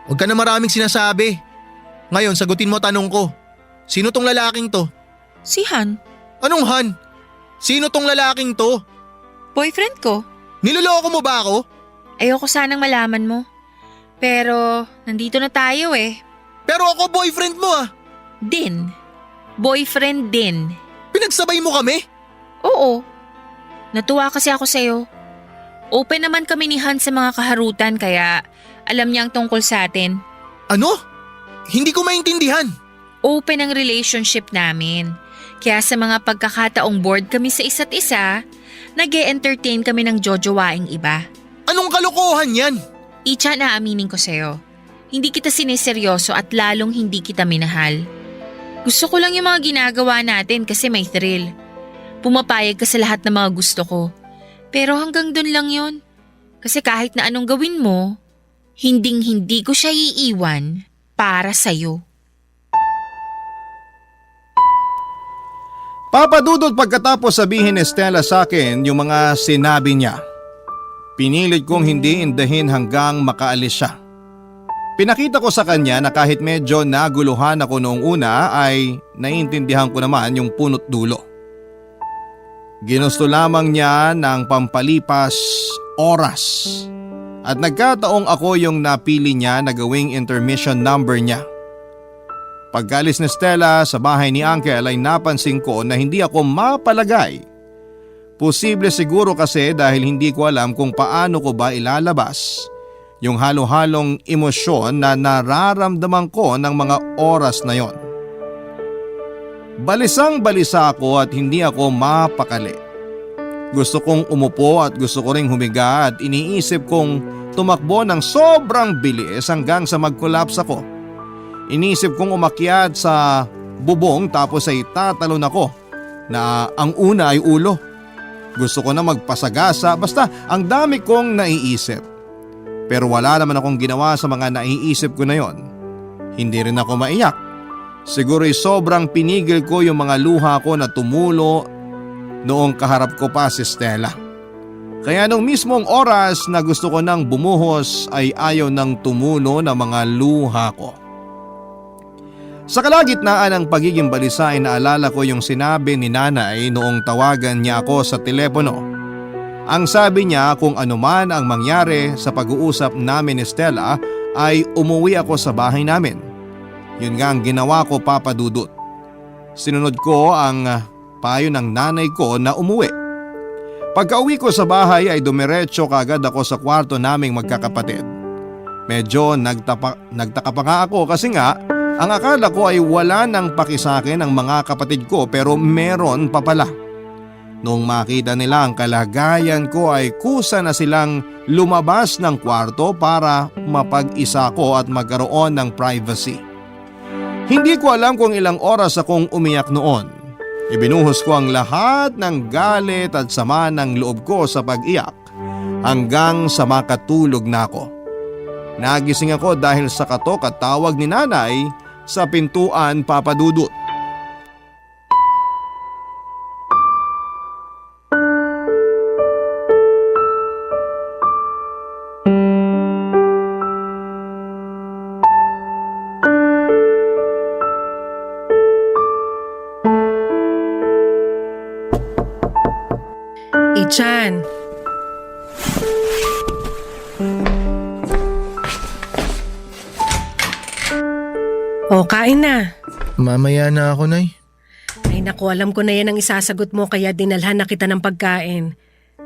Huwag ka na maraming sinasabi. Ngayon, sagutin mo tanong ko. Sino tong lalaking to? Si Han, Anong Han? Sino tong lalaking to? boyfriend ko. Niloloko mo ba ako? Ayoko sanang malaman mo. Pero nandito na tayo eh. Pero ako boyfriend mo ah. Din. Boyfriend din. Pinagsabay mo kami? Oo. Natuwa kasi ako sa'yo. Open naman kami ni Han sa mga kaharutan kaya alam niya ang tungkol sa atin. Ano? Hindi ko maintindihan. Open ang relationship namin. Kaya sa mga pagkakataong bored kami sa isa't isa, nag-e-entertain kami ng jojowaing iba. Anong kalokohan yan? Icha, naaminin ko sa'yo. Hindi kita siniseryoso at lalong hindi kita minahal. Gusto ko lang yung mga ginagawa natin kasi may thrill. Pumapayag ka sa lahat ng mga gusto ko. Pero hanggang dun lang yon. Kasi kahit na anong gawin mo, hinding-hindi ko siya iiwan para sa'yo. Papadudod pagkatapos sabihin ni Stella sa akin yung mga sinabi niya. Pinilit kong hindi indahin hanggang makaalis siya. Pinakita ko sa kanya na kahit medyo naguluhan ako noong una ay naiintindihan ko naman yung punot dulo. Ginusto lamang niya ng pampalipas oras at nagkataong ako yung napili niya na gawing intermission number niya. Pagkalis ni Stella sa bahay ni Uncle ay napansin ko na hindi ako mapalagay. Posible siguro kasi dahil hindi ko alam kung paano ko ba ilalabas yung halo-halong emosyon na nararamdaman ko ng mga oras na yon. Balisang-balisa ako at hindi ako mapakali. Gusto kong umupo at gusto ko ring humiga at iniisip kong tumakbo ng sobrang bilis hanggang sa mag-collapse ako. Iniisip kong umakyat sa bubong tapos ay tatalon ako na ang una ay ulo. Gusto ko na magpasagasa basta ang dami kong naiisip. Pero wala naman akong ginawa sa mga naiisip ko na yon. Hindi rin ako maiyak. Siguro'y sobrang pinigil ko yung mga luha ko na tumulo noong kaharap ko pa si Stella. Kaya nung mismong oras na gusto ko nang bumuhos ay ayaw nang tumulo na mga luha ko. Sa kalagitnaan ng pagiging balisa ay naalala ko yung sinabi ni nanay noong tawagan niya ako sa telepono. Ang sabi niya kung anuman ang mangyari sa pag-uusap namin ni Stella ay umuwi ako sa bahay namin. Yun nga ang ginawa ko, Papa Dudut. Sinunod ko ang payo ng nanay ko na umuwi. Pagka-uwi ko sa bahay ay dumiretso kagad ako sa kwarto naming magkakapatid. Medyo nagtaka pa nga ako kasi nga ang akala ko ay wala nang pakisakin ang mga kapatid ko pero meron pa pala. Noong makita nila ang kalagayan ko ay kusa na silang lumabas ng kwarto para mapag-isa ko at magkaroon ng privacy. Hindi ko alam kung ilang oras akong umiyak noon. Ibinuhos ko ang lahat ng galit at sama ng loob ko sa pag-iyak hanggang sa makatulog na ako. Nagising ako dahil sa katok at tawag ni nanay sa pintuan, Papa Dudut. Ichan, O, kain na. Mamaya na ako, Nay. Ay naku, alam ko na yan ang isasagot mo kaya dinalhan na kita ng pagkain.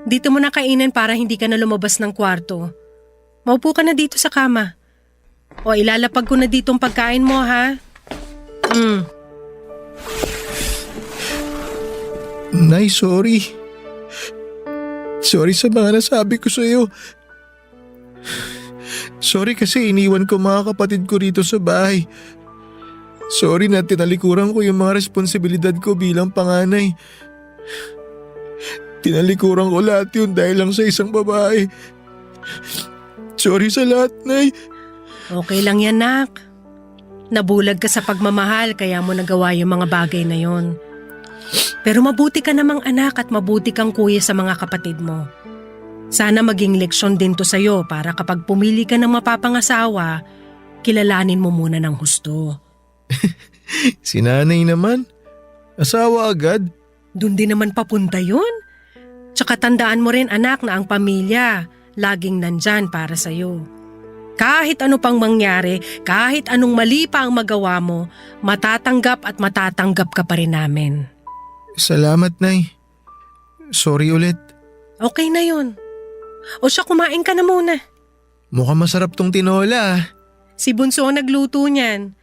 Dito mo na kainin para hindi ka na lumabas ng kwarto. Maupo ka na dito sa kama. O ilalapag ko na dito ang pagkain mo ha. Nay, sorry. Sorry sa mga nasabi ko sa'yo. Sorry kasi iniwan ko mga kapatid ko rito sa bahay. Sorry na tinalikuran ko yung mga responsibilidad ko bilang panganay. Tinalikuran ko lahat yun dahil lang sa isang babae. Sorry sa lahat, Nay. Okay lang yan, nak. Nabulag ka sa pagmamahal kaya mo nagawa yung mga bagay na yon. Pero mabuti ka namang anak at mabuti kang kuya sa mga kapatid mo. Sana maging leksyon din to sa'yo para kapag pumili ka ng mapapangasawa, kilalanin mo muna ng husto. Si nanay naman. Asawa agad. Doon din naman papunta yun. Tsaka tandaan mo rin anak na ang pamilya laging nandyan para sa'yo. Kahit ano pang mangyari, kahit anong mali pa ang magawa mo, matatanggap at matatanggap ka pa rin namin. Salamat, Nay. Sorry ulit. Okay na yun. O siya, kumain ka na muna. Mukhang masarap tong tinola. Si Bunso ang nagluto niyan.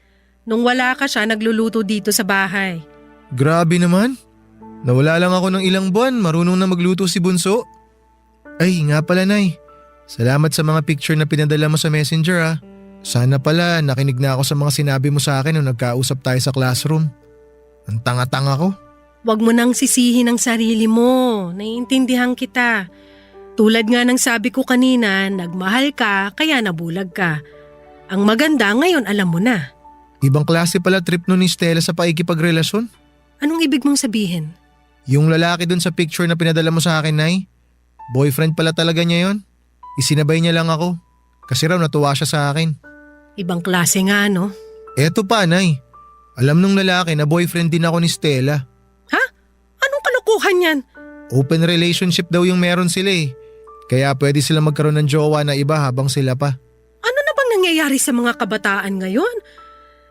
Nung wala ka siya, nagluluto dito sa bahay. Grabe naman. Nawala lang ako ng ilang buwan, marunong na magluto si Bunso. Ay, nga pala, Nay. Salamat sa mga picture na pinadala mo sa messenger ha. Sana pala nakinig na ako sa mga sinabi mo sa akin nung nagkausap tayo sa classroom. Ang tanga-tanga ko. Huwag mo nang sisihin ang sarili mo. Naiintindihan kita. Tulad nga ng sabi ko kanina, nagmahal ka kaya nabulag ka. Ang maganda ngayon alam mo na. Ibang klase pala trip nun ni Stella sa paikipagrelasyon. Anong ibig mong sabihin? Yung lalaki dun sa picture na pinadala mo sa akin, Nay. Boyfriend pala talaga niya yon. Isinabay niya lang ako. Kasi raw natuwa siya sa akin. Ibang klase nga no? Eto pa, Nay. Alam nung lalaki na boyfriend din ako ni Stella. Ha? Anong kalokohan yan? Open relationship daw yung meron sila eh. Kaya pwede sila magkaroon ng jowa na iba habang sila pa. Ano na bang nangyayari sa mga kabataan ngayon?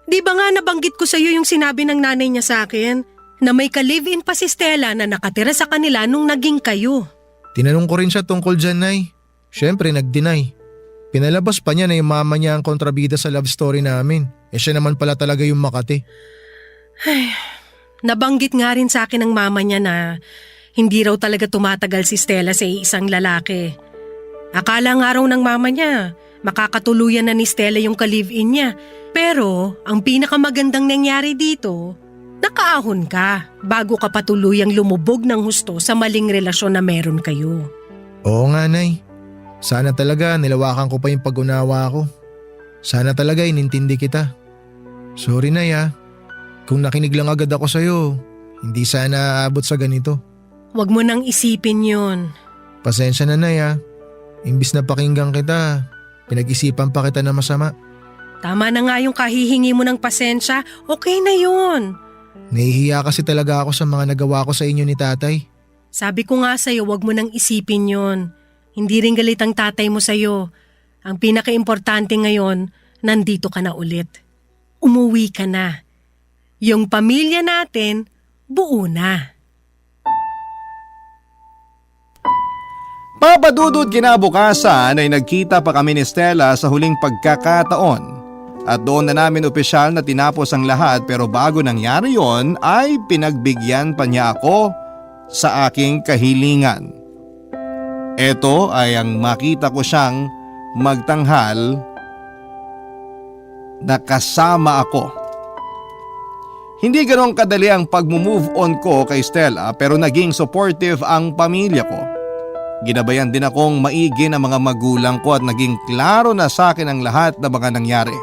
Di ba nga nabanggit ko sa iyo yung sinabi ng nanay niya sa akin na may ka-live-in pa si Stella na nakatira sa kanila nung naging kayo? Tinanong ko rin siya tungkol dyan, Nay. Siyempre nag-deny. Pinalabas pa niya na yung mama niya ang kontrabida sa love story namin. Siya naman pala talaga yung Makati. Nabanggit nga rin sa akin ng mama niya na hindi raw talaga tumatagal si Stella sa isang lalaki. Akala nga raw ng mama niya, makakatuluyan na ni Stella yung ka-live-in niya. Pero ang pinakamagandang nangyari dito, nakaahon ka bago ka patuluyang lumubog ng husto sa maling relasyon na meron kayo. Oo nga, Nay. Sana talaga nilawakan ko pa yung pag-unawa ko. Sana talaga inintindi kita. Sorry, Nay ha. Kung nakinig lang agad ako sa'yo, hindi sana aabot sa ganito. Huwag mo nang isipin yun. Pasensya na, Nay ha. Imbis na pakinggan kita, pinag-isipan pa kita na masama. Tama na nga yung kahihingi mo ng pasensya, okay na yun. Nahihiya kasi talaga ako sa mga nagawa ko sa inyo ni tatay. Sabi ko nga sa'yo, huwag mo nang isipin yun. Hindi rin galit ang tatay mo sa'yo. Ang pinaka-importante ngayon, nandito ka na ulit. Umuwi ka na. Yung pamilya natin, buo na. Papadudod kinabukasan ay nagkita pa kami ni Stella sa huling pagkakataon. At doon na namin opisyal na tinapos ang lahat pero bago nangyari yon ay pinagbigyan pa niya ako sa aking kahilingan. Ito ay ang makita ko siyang magtanghal na kasama ako. Hindi ganong kadali ang pag-move on ko kay Stella pero naging supportive ang pamilya ko. Ginabayan din akong maigi ng mga magulang ko at naging klaro na sa akin ang lahat na mga nangyari.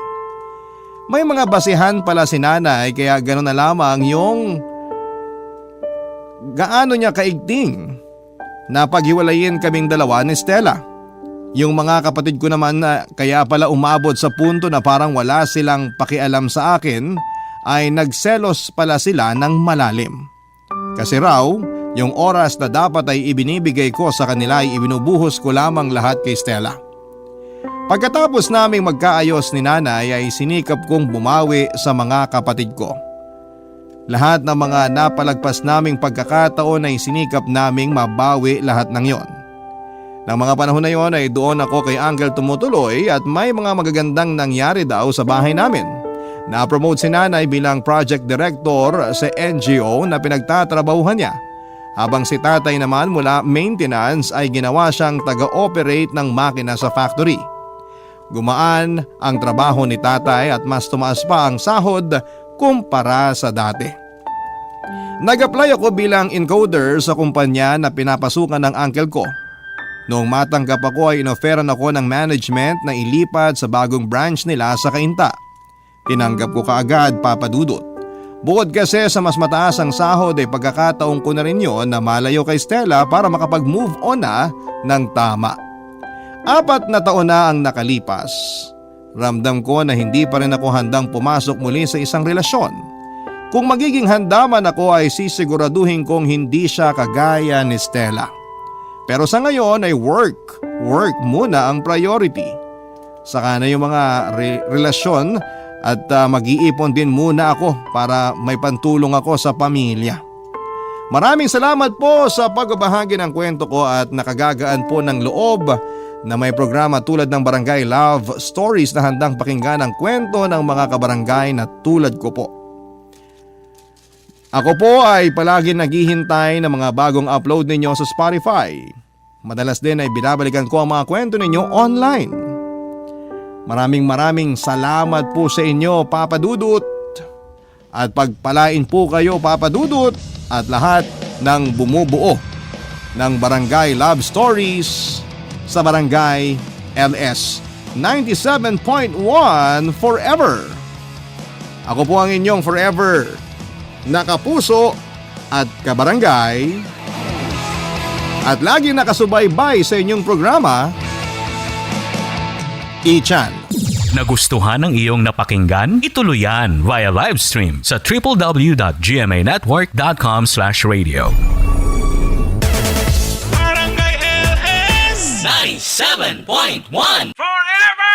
May mga basihan pala si nanay kaya gano'n na lamang yung gaano niya kaigting na paghiwalayin kaming dalawa ni Stella. Yung mga kapatid ko naman na kaya pala umabot sa punto na parang wala silang pakialam sa akin ay nagselos pala sila ng malalim. Kasi raw, yung oras na dapat ay ibinibigay ko sa kanila ay ibinubuhos ko lamang lahat kay Stella. Pagkatapos naming magkaayos ni nanay ay sinikap kong bumawi sa mga kapatid ko. Lahat ng mga napalagpas naming pagkakataon ay sinikap naming mabawi lahat ng yon. Nang mga panahon na yon ay doon ako kay Uncle tumutuloy at may mga magagandang nangyari daw sa bahay namin. Na-promote si nanay bilang project director sa NGO na pinagtatrabahuhan niya. Habang si tatay naman mula maintenance ay ginawa siyang taga-operate ng makina sa factory. Gumaan ang trabaho ni tatay at mas tumaas pa ang sahod kumpara sa dati. Nag-apply ako bilang encoder sa kumpanya na pinapasukan ng uncle ko. Noong matanggap ako ay inoferan ako ng management na ilipat sa bagong branch nila sa Cainta. Tinanggap ko kaagad, Papa Dudut. Bukod kasi sa mas mataas ang sahod ay pagkakataon ko na rin yon na malayo kay Stella para makapag-move on na ng tama. 4 na taon na ang nakalipas. Ramdam ko na hindi pa rin ako handang pumasok muli sa isang relasyon. Kung magiging handa man ako ay sisiguraduhin kong hindi siya kagaya ni Stella. Pero sa ngayon ay work muna ang priority. Saka na yung mga relasyon at mag-iipon din muna ako para may pantulong ako sa pamilya. Maraming salamat po sa pagbabahagi ng kwento ko at nakagagaan po ng loob na may programa tulad ng Barangay Love Stories na handang pakinggan ang kwento ng mga kabarangay na tulad ko po. Ako po ay palagi naghihintay ng mga bagong upload ninyo sa Spotify. Madalas din ay binabalikan ko ang mga kwento ninyo online. Maraming salamat po sa inyo, Papa Dudut. At pagpalain po kayo, Papa Dudut, at lahat ng bumubuo ng Barangay Love Stories sa Barangay LS 97.1 Forever. Ako po ang inyong forever na kapuso at kabarangay at lagi nakasubaybay sa inyong programa, Ichan. Nagustuhan ng iyong napakinggan? Ituloy yan via live stream sa www.gmanetwork.com/radio. Barangay LS 97.1 Forever!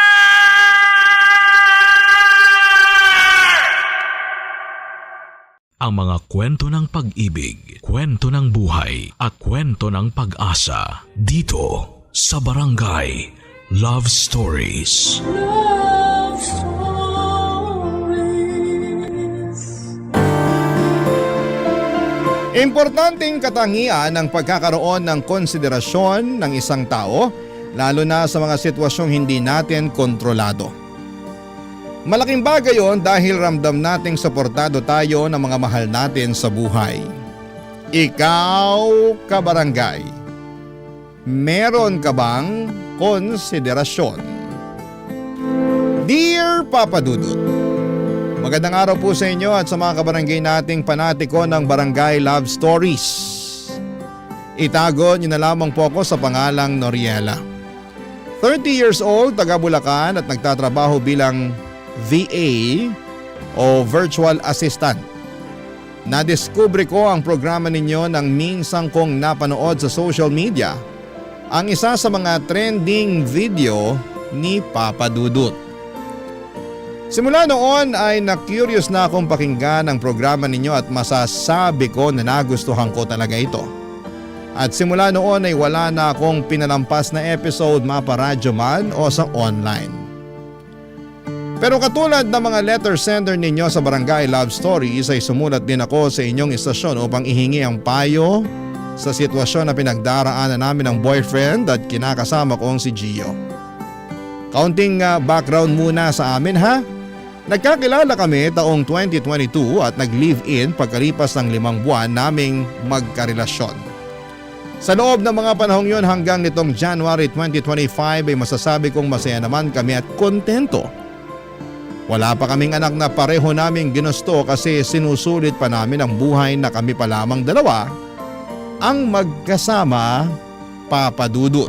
Ang mga kwento ng pag-ibig, kwento ng buhay at kwento ng pag-asa dito sa Barangay Love Stories. Love Stories. Importanteng katangian ang pagkakaroon ng konsiderasyon ng isang tao, lalo na sa mga sitwasyong hindi natin kontrolado. Malaking bagay yon dahil ramdam nating suportado tayo ng mga mahal natin sa buhay. Ikaw, kabarangay, meron ka bang konsiderasyon? Dear Papa Dudut, magandang araw po sa inyo at sa mga kabarangay nating panatiko ng Barangay Love Stories. Itago niyo na lamang po ako sa pangalang Noriela. 30 years old, taga Bulacan at nagtatrabaho bilang VA o Virtual Assistant. Nadiskubre ko ang programa ninyo nang minsan kong napanood sa social media ang isa sa mga trending video ni Papa Dudut. Simula noon ay na-curious na akong pakinggan ang programa ninyo at masasabi ko na nagustuhan ko talaga ito. At simula noon ay wala na akong pinalampas na episode maparadyo man o sa online. Pero katulad ng mga letter sender ninyo sa Barangay Love Stories ay sumulat din ako sa inyong istasyon upang ihingi ang payo sa sitwasyon na pinagdaraanan namin ng boyfriend at kinakasama kong si Gio. Kaunting background muna sa amin ha. Nagkakilala kami taong 2022 at nag-live-in pagkalipas ng 5 buwan naming magkarelasyon. Sa loob ng mga panahong yon hanggang nitong January 2025 ay masasabi kong masaya naman kami at kontento. Wala pa kaming anak na pareho naming ginusto kasi sinusulit pa namin ang buhay na kami pa lamang dalawa ang magkasama, Papa Dudut.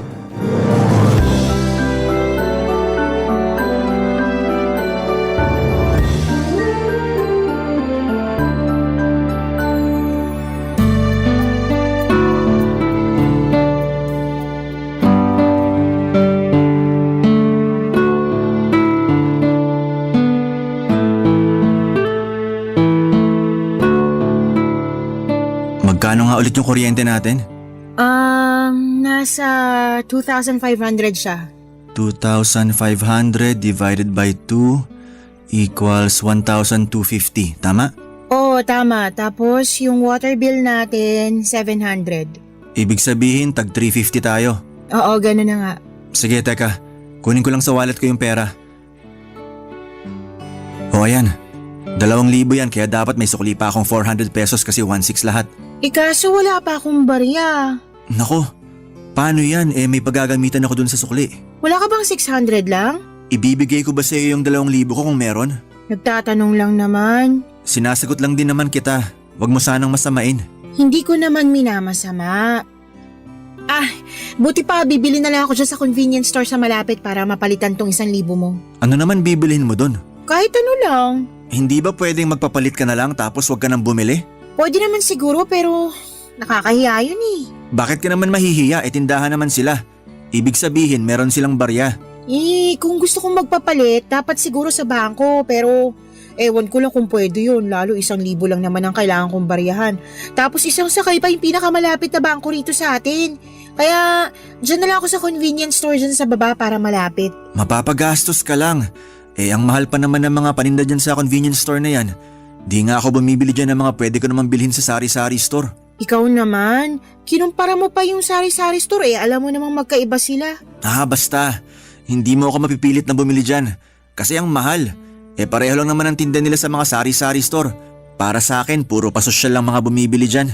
ulit yung kuryente natin? Nasa 2,500 siya. 2,500 divided by 2 equals 1,250. Tama? Oo, tama. Tapos yung water bill natin, 700. Ibig sabihin, tag 350 tayo. Oo, gano'n na nga. Sige, teka. Kunin ko lang sa wallet ko yung pera. O ayan, 2,000 yan kaya dapat may sukli pa akong 400 pesos kasi 1,600 lahat. Kaso wala pa akong barya. Nako, paano yan? May paggagamitan ako dun sa sukli. Wala ka bang 600 lang? Ibibigay ko ba sa iyo yung 2,000 ko kung meron? Nagtatanong lang naman. Sinasagot lang din naman kita. Huwag mo sanang masamain. Hindi ko naman minamasama. Buti pa bibili na lang ako dyan sa convenience store sa malapit para mapalitan tong 1,000 mo. Ano naman bibilhin mo dun? Kahit ano lang. Hindi ba pwedeng magpapalit ka na lang tapos huwag ka nang bumili? Pwede naman siguro pero nakakahiya yun eh. Bakit ka naman mahihiya? Tindahan naman sila. Ibig sabihin meron silang barya. Kung gusto kong magpapalit, dapat siguro sa bangko pero ewan ko lang kung pwede yun. Lalo 1,000 lang naman ang kailangan kong baryahan. Tapos isang sakay pa yung pinakamalapit na bangko rito sa atin. Kaya dyan na lang ako sa convenience store dyan sa baba para malapit. Mapapagastos ka lang. Ang mahal pa naman ng mga paninda dyan sa convenience store na yan. Di nga ako bumibili dyan ng mga pwede ko naman bilhin sa sari-sari store. Ikaw naman, kinumpara mo pa yung sari-sari store alam mo namang magkaiba sila. Basta. Hindi mo ako mapipilit na bumili dyan. Kasi ang mahal. Pareho lang naman ang tinda nila sa mga sari-sari store. Para sa akin, puro pasosyal lang mga bumibili dyan.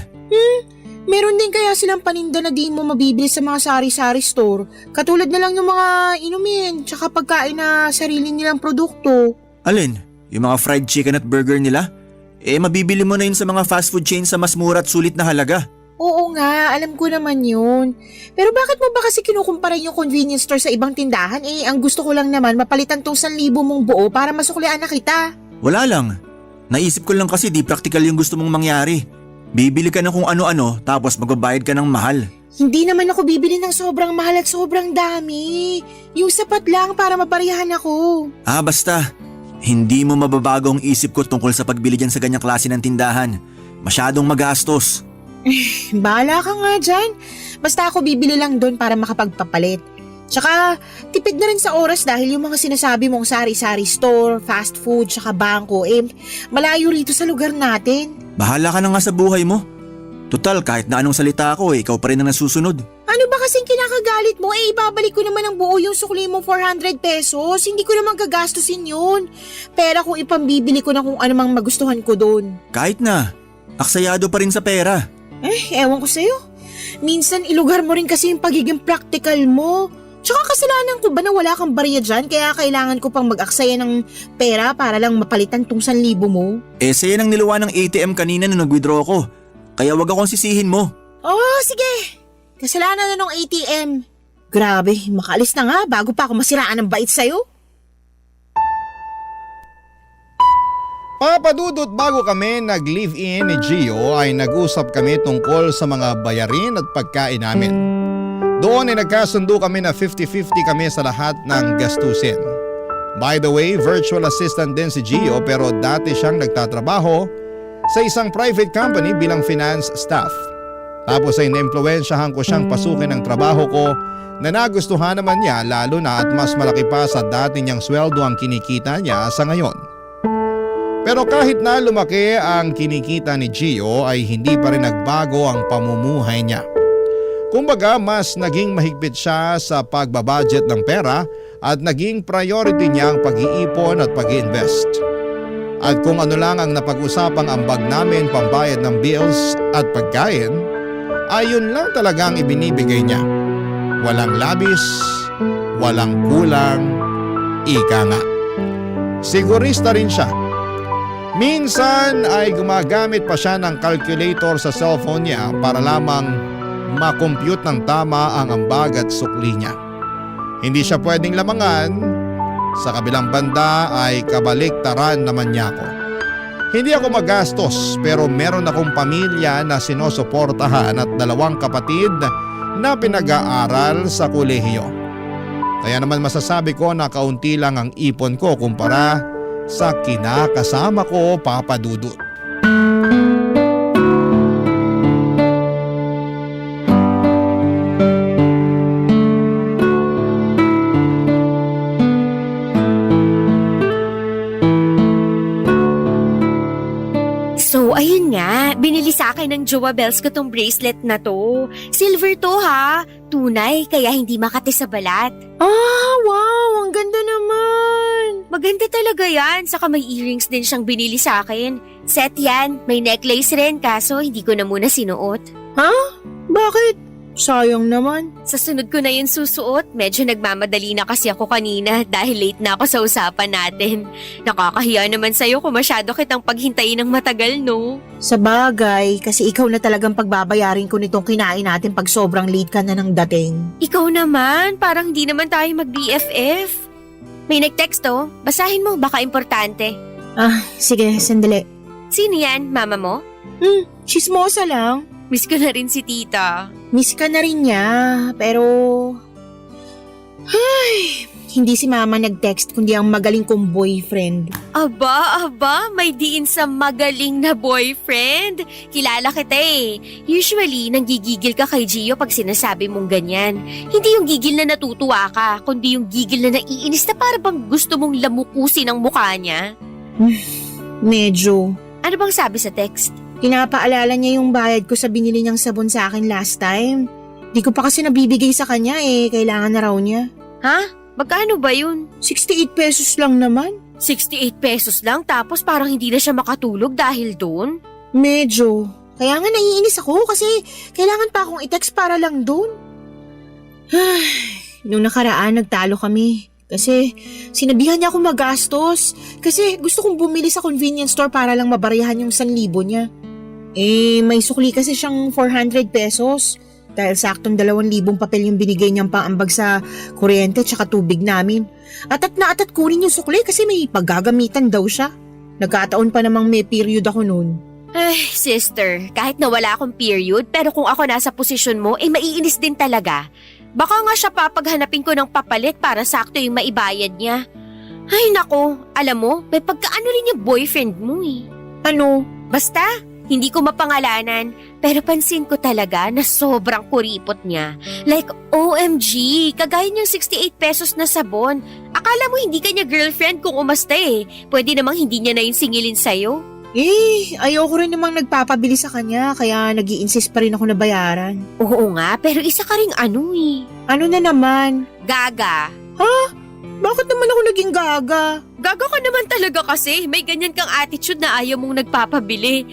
Meron din kaya silang paninda na di mo mabibili sa mga sari-sari store. Katulad na lang yung mga inumin tsaka pagkain na sarili nilang produkto. Alin? Yung mga fried chicken at burger nila? Mabibili mo na yun sa mga fast food chain sa mas mura at sulit na halaga. Oo nga, alam ko naman yun. Pero bakit mo ba kasi kinukumpara yung convenience store sa ibang tindahan? Ang gusto ko lang naman mapalitan tong 1,000 mong buo para masuklian na kita. Wala lang. Naisip ko lang kasi di practical yung gusto mong mangyari. Bibili ka ng kung ano-ano tapos magbabayad ka ng mahal. Hindi naman ako bibili ng sobrang mahal at sobrang dami. Yung sapat lang para maparihan ako. Basta. Hindi mo mababago ang isip ko tungkol sa pagbili dyan sa ganyang klase ng tindahan. Masyadong magastos. Bahala ka nga dyan. Basta ako bibili lang doon para makapagpapalit. Tsaka tipid na rin sa oras dahil yung mga sinasabi mong sari-sari store, fast food, tsaka bangko, malayo rito sa lugar natin. Bahala ka na nga sa buhay mo. Total, kahit na anong salita ako, ikaw pa rin ang nasusunod. Ano ba kasing kinakagalit mo? Ibabalik ko naman ang buo yung sukli mong 400 pesos. Hindi ko naman gagastusin yun. Pera kung ipambibili ko na kung anumang magustuhan ko doon. Kahit na, aksayado pa rin sa pera. Ewan ko sa'yo. Minsan ilugar mo rin kasi yung pagiging practical mo. Tsaka kasalanan ko ba na wala kang barya dyan kaya kailangan ko pang mag-aksaya ng pera para lang mapalitan tong 1,000 mo? Saya nang niluwa ng ATM kanina nung nag-withdraw ko. Kaya wag akong sisihin mo. Oh, sige. Kasalanan na ng ATM. Grabe, makaalis na nga bago pa ako masiraan ng bait sa'yo. Papadudot, bago kami nag-live-in ni Gio ay nag-usap kami tungkol sa mga bayarin at pagkain namin. Doon ay nagkasundo kami na 50-50 kami sa lahat ng gastusin. By the way, virtual assistant din si Gio pero dati siyang nagtatrabaho sa isang private company bilang finance staff. Tapos ay naimpluwensyahan ko siyang pasukin ang trabaho ko na nagustuhan naman niya lalo na at mas malaki pa sa dati niyang sweldo ang kinikita niya sa ngayon. Pero kahit na lumaki ang kinikita ni Gio ay hindi pa rin nagbago ang pamumuhay niya. Kumbaga mas naging mahigpit siya sa pagbabudget ng pera at naging priority niya ang pag-iipon at pag-iinvest. At kung ano lang ang napag-usapang ambag namin pambayad ng bills at pagkain, ayun lang talagang ibinibigay niya. Walang labis, walang kulang, ika nga. Sigurista rin siya. Minsan ay gumagamit pa siya ng calculator sa cellphone niya para lamang makompute ng tama ang ambag at sukli niya. Hindi siya pwedeng lamangan, sa kabilang banda ay kabaliktaran naman niya ako. Hindi ako magastos pero meron akong pamilya na sinusuportahan at 2 kapatid na pinag-aaral sa kolehiyo. Kaya naman masasabi ko na kaunti lang ang ipon ko kumpara sa kinakasama ko, Papa Dudut. Yun nga, binili sa akin ng Jowa Bells ko tong bracelet na to. Silver to ha, tunay kaya hindi makati sa balat. Ah, wow! Ang ganda naman! Maganda talaga yan, saka may earrings din siyang binili sa akin. Set yan, may necklace rin kaso hindi ko na muna sinuot. Ha? Bakit? Sayang naman. Sa sunod ko na yun susuot, medyo nagmamadali na kasi ako kanina dahil late na ako sa usapan natin. Nakakahiya naman sa'yo kung masyado kitang paghintayin ng matagal, no? Sa bagay, kasi ikaw na talagang pagbabayarin ko nitong kinain natin pag sobrang late ka na ng dating. Ikaw naman, parang di naman tayo mag-BFF. May nag-text oh, basahin mo, baka importante. Ah, sige, sandali. Sino yan, mama mo? Chismosa lang. Miss ko na rin si tita. Miss ka na rin niya, pero... Ay, hindi si mama nag-text kundi ang magaling kong boyfriend. Aba, may diin sa magaling na boyfriend. Kilala kita eh. Usually, nanggigigil ka kay Gio pag sinasabi mong ganyan. Hindi yung gigil na natutuwa ka, kundi yung gigil na naiinis na para bang gusto mong lamukusin ang mukha niya. Medyo. Ano bang sabi sa text? Pinapaalala niya yung bayad ko sa binili niyang sabon sa akin last time. Di ko pa kasi nabibigay sa kanya eh, kailangan na raw niya. Ha? Magkano ba yun? 68 pesos lang naman. 68 pesos lang tapos parang hindi na siya makatulog dahil doon? Medyo. Kaya nga naiinis ako kasi kailangan pa akong i-text para lang doon. Nung nakaraan nagtalo kami. Kasi sinabihan niya akong magastos. Kasi gusto kong bumili sa convenience store para lang mabarayahan yung 1,000 niya. Eh, may sukli kasi siyang 400 pesos. Dahil saktong 2,000 papel yung binigay niyang paambag sa kuryente tsaka tubig namin. Atat kunin yung sukli kasi may paggagamitan daw siya. Nagkataon pa namang may period ako noon. Ay, sister, kahit na wala akong period, pero kung ako nasa posisyon mo, eh maiinis din talaga. Baka nga siya papaghanapin ko ng papalit para sakto yung maibayad niya. Ay nako, alam mo, may pagkaano rin yung boyfriend mo eh. Ano? Basta, hindi ko mapangalanan, pero pansin ko talaga na sobrang kuripot niya. Like, OMG, kagaya niyang 68 pesos na sabon. Akala mo hindi kanya girlfriend kung umasta eh. Pwede namang hindi niya na yung singilin sa'yo. Eh, ayoko rin namang nagpapabili sa kanya kaya nag-i-insist pa rin ako na bayaran. Oo nga, pero isa ka ring ano eh. Ano na naman? Gaga. Ha? Bakit naman ako naging gaga? Gaga ka naman talaga kasi. May ganyan kang attitude na ayaw mong nagpapabili.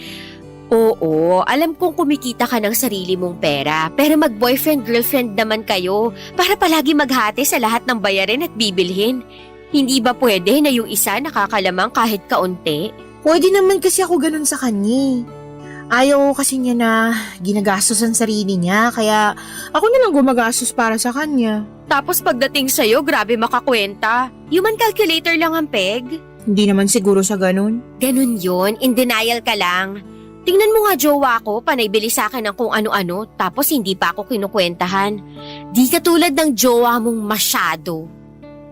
Oo, alam kong kumikita ka ng sarili mong pera, pero mag-boyfriend-girlfriend naman kayo para palagi maghati sa lahat ng bayarin at bibilhin. Hindi ba pwede na yung isa nakakalamang kahit kaunti? Pwede naman kasi ako ganun sa kanya. Ayaw kasi niya na ginagastos ang sarili niya, kaya ako na lang gumagastos para sa kanya. Tapos pagdating sa'yo, grabe makakwenta. Human calculator lang ang peg. Hindi naman siguro sa ganun. Ganun yun, in denial ka lang. Tingnan mo nga jowa ko, panay bili sa akin ng kung ano-ano, tapos hindi pa ako kinukwentahan. Di katulad ng jowa mong masyado.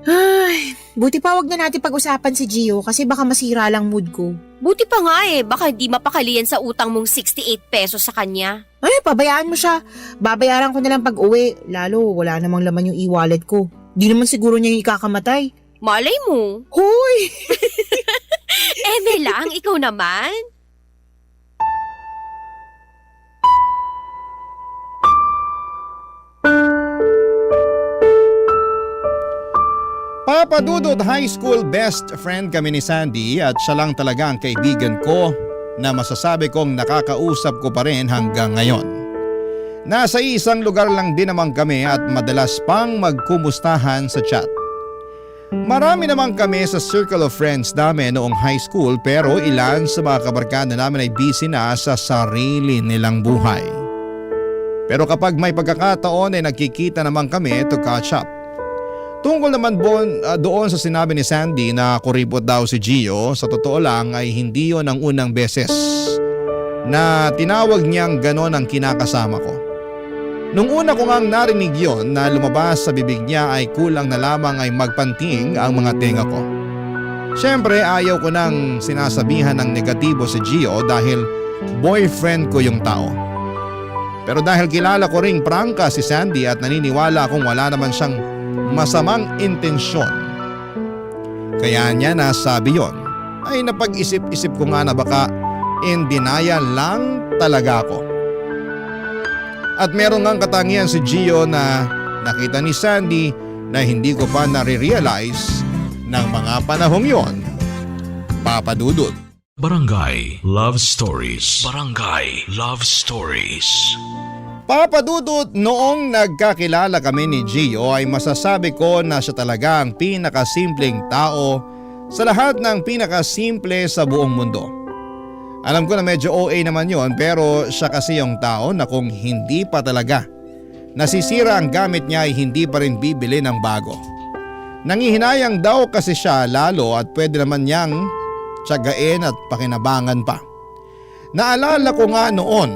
Ay, buti pa wag na natin pag-usapan si Gio kasi baka masira lang mood ko. Buti pa nga eh, baka di mapakalian sa utang mong 68 pesos sa kanya. Ay, pabayaan mo siya. Babayaran ko na lang pag-uwi, lalo wala namang laman yung e-wallet ko. Di naman siguro niya yung ikakamatay. Malay mo. Hoy! Eme lang, ikaw naman. Papa Dudut High School best friend kami ni Sandy at siya lang talaga ang kaibigan ko na masasabi kong nakakausap ko pa rin hanggang ngayon. Nasa isang lugar lang din naman kami at madalas pang magkumustahan sa chat. Marami naman kami sa circle of friends namin noong high school pero ilan sa mga kabarkada namin ay busy na sa sarili nilang buhay. Pero kapag may pagkakataon ay nagkikita naman kami to catch up. Tungkol naman doon sa sinabi ni Sandy na kuripot daw si Gio, sa totoo lang ay hindi yon ang unang beses na tinawag niyang ganon ang kinakasama ko. Nung una ko ngang narinig yon na lumabas sa bibig niya ay kulang na lamang ay magpanting ang mga tenga ko. Siyempre ayaw ko nang sinasabihan ng negatibo si Gio dahil boyfriend ko yung tao. Pero dahil kilala ko ring prangka si Sandy at naniniwala akong wala naman siyang masamang intensyon, kaya niya nasabi yon, ay napag-isip-isip ko nga na baka in denial lang talaga ako. At meron ngang katangian si Gio na nakita ni Sandy na hindi ko pa nare-realize ng mga panahong yon. Papa Dudut. Barangay Love Stories. Barangay Love Stories. Papa Dudut, noong nagkakilala kami ni Gio ay masasabi ko na siya talaga ang pinakasimpleng tao sa lahat ng pinakasimple sa buong mundo. Alam ko na medyo OA naman yon, pero siya kasi yung tao na kung hindi pa talaga nasisira ang gamit niya ay hindi pa rin bibili ng bago. Nangihinayang daw kasi siya lalo at pwede naman niyang tiyagain at pakinabangan pa. Naalala ko nga noon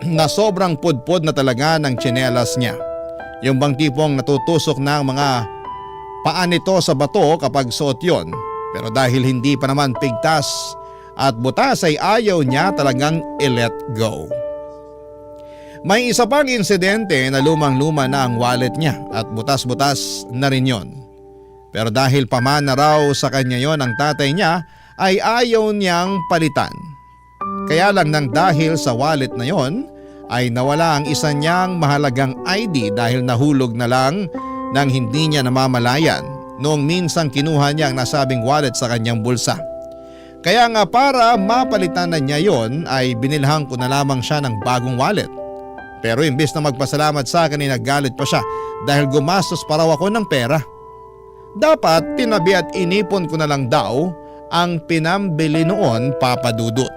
na sobrang pudpod na talaga ng tsinelas niya. Yung bang tipong natutusok na ang mga paa nito sa bato kapag suot yon. Pero dahil hindi pa naman pigtas at butas ay ayaw niya talagang i-let go. May isa pang insidente na lumang-luma na ang wallet niya at butas-butas na rin yon. Pero dahil pamana raw sa kanya yon ang tatay niya ay ayaw niyang palitan. Kaya lang nang dahil sa wallet na yon ay nawala ang isa niyang mahalagang ID dahil nahulog na lang nang hindi niya namamalayan noong minsang kinuha niya ang nasabing wallet sa kanyang bulsa. Kaya nga para mapalitan na niya yon ay binilhan ko na lamang siya ng bagong wallet. Pero imbes na magpasalamat sa akin ay naggalit pa siya dahil gumastos pa raw ako ng pera. Dapat tinabi at inipon ko na lang daw ang pinambili noon, Papa Dudut.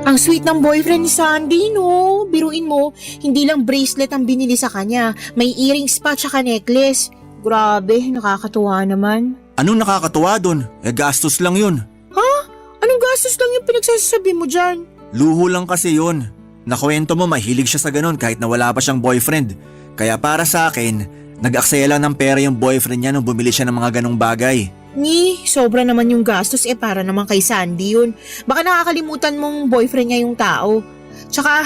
Ang sweet ng boyfriend ni Sandy, no? Biruin mo, hindi lang bracelet ang binili sa kanya. May earrings pa tsaka necklace. Grabe, nakakatuwa naman. Anong nakakatuwa doon? Gastos lang yun. Ha? Anong gastos lang yung pinagsasabi mo dyan? Luho lang kasi yun. Nakwento mo mahilig siya sa ganun kahit na wala pa siyang boyfriend. Kaya para sa akin, nag-aksaya lang ng pera yung boyfriend niya nung bumili siya ng mga ganong bagay. Sobra naman yung gastos para naman kay Sandy yun. Baka nakakalimutan mong boyfriend niya yung tao. Tsaka,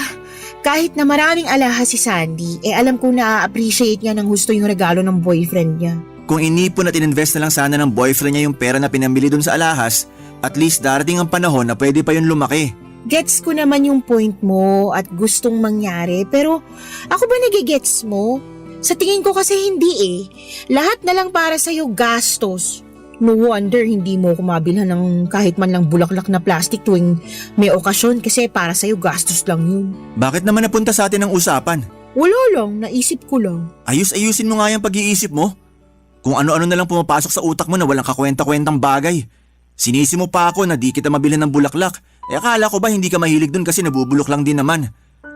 kahit na maraming alahas si Sandy, alam ko na appreciate niya ng gusto yung regalo ng boyfriend niya. Kung inipon at ininvest na lang sana ng boyfriend niya yung pera na pinamili dun sa alahas, at least darating ang panahon na pwede pa yun lumaki. Gets ko naman yung point mo at gustong mangyari, pero ako ba nagigets mo? Sa tingin ko kasi hindi Lahat na lang para sa'yo gastos. No wonder hindi mo ko mabilhan ng kahit man lang bulaklak na plastic tuwing may okasyon kasi para sa'yo gastos lang yun. Bakit naman napunta sa atin ang usapan? Wala lang, naisip ko lang. Ayusin mo nga yung pag-iisip mo. Kung ano-ano na lang pumapasok sa utak mo na walang kakwenta-kwentang bagay. Sinisi mo pa ako na di kita mabilhan ng bulaklak. Akala ko ba hindi ka mahilig dun kasi nabubulok lang din naman.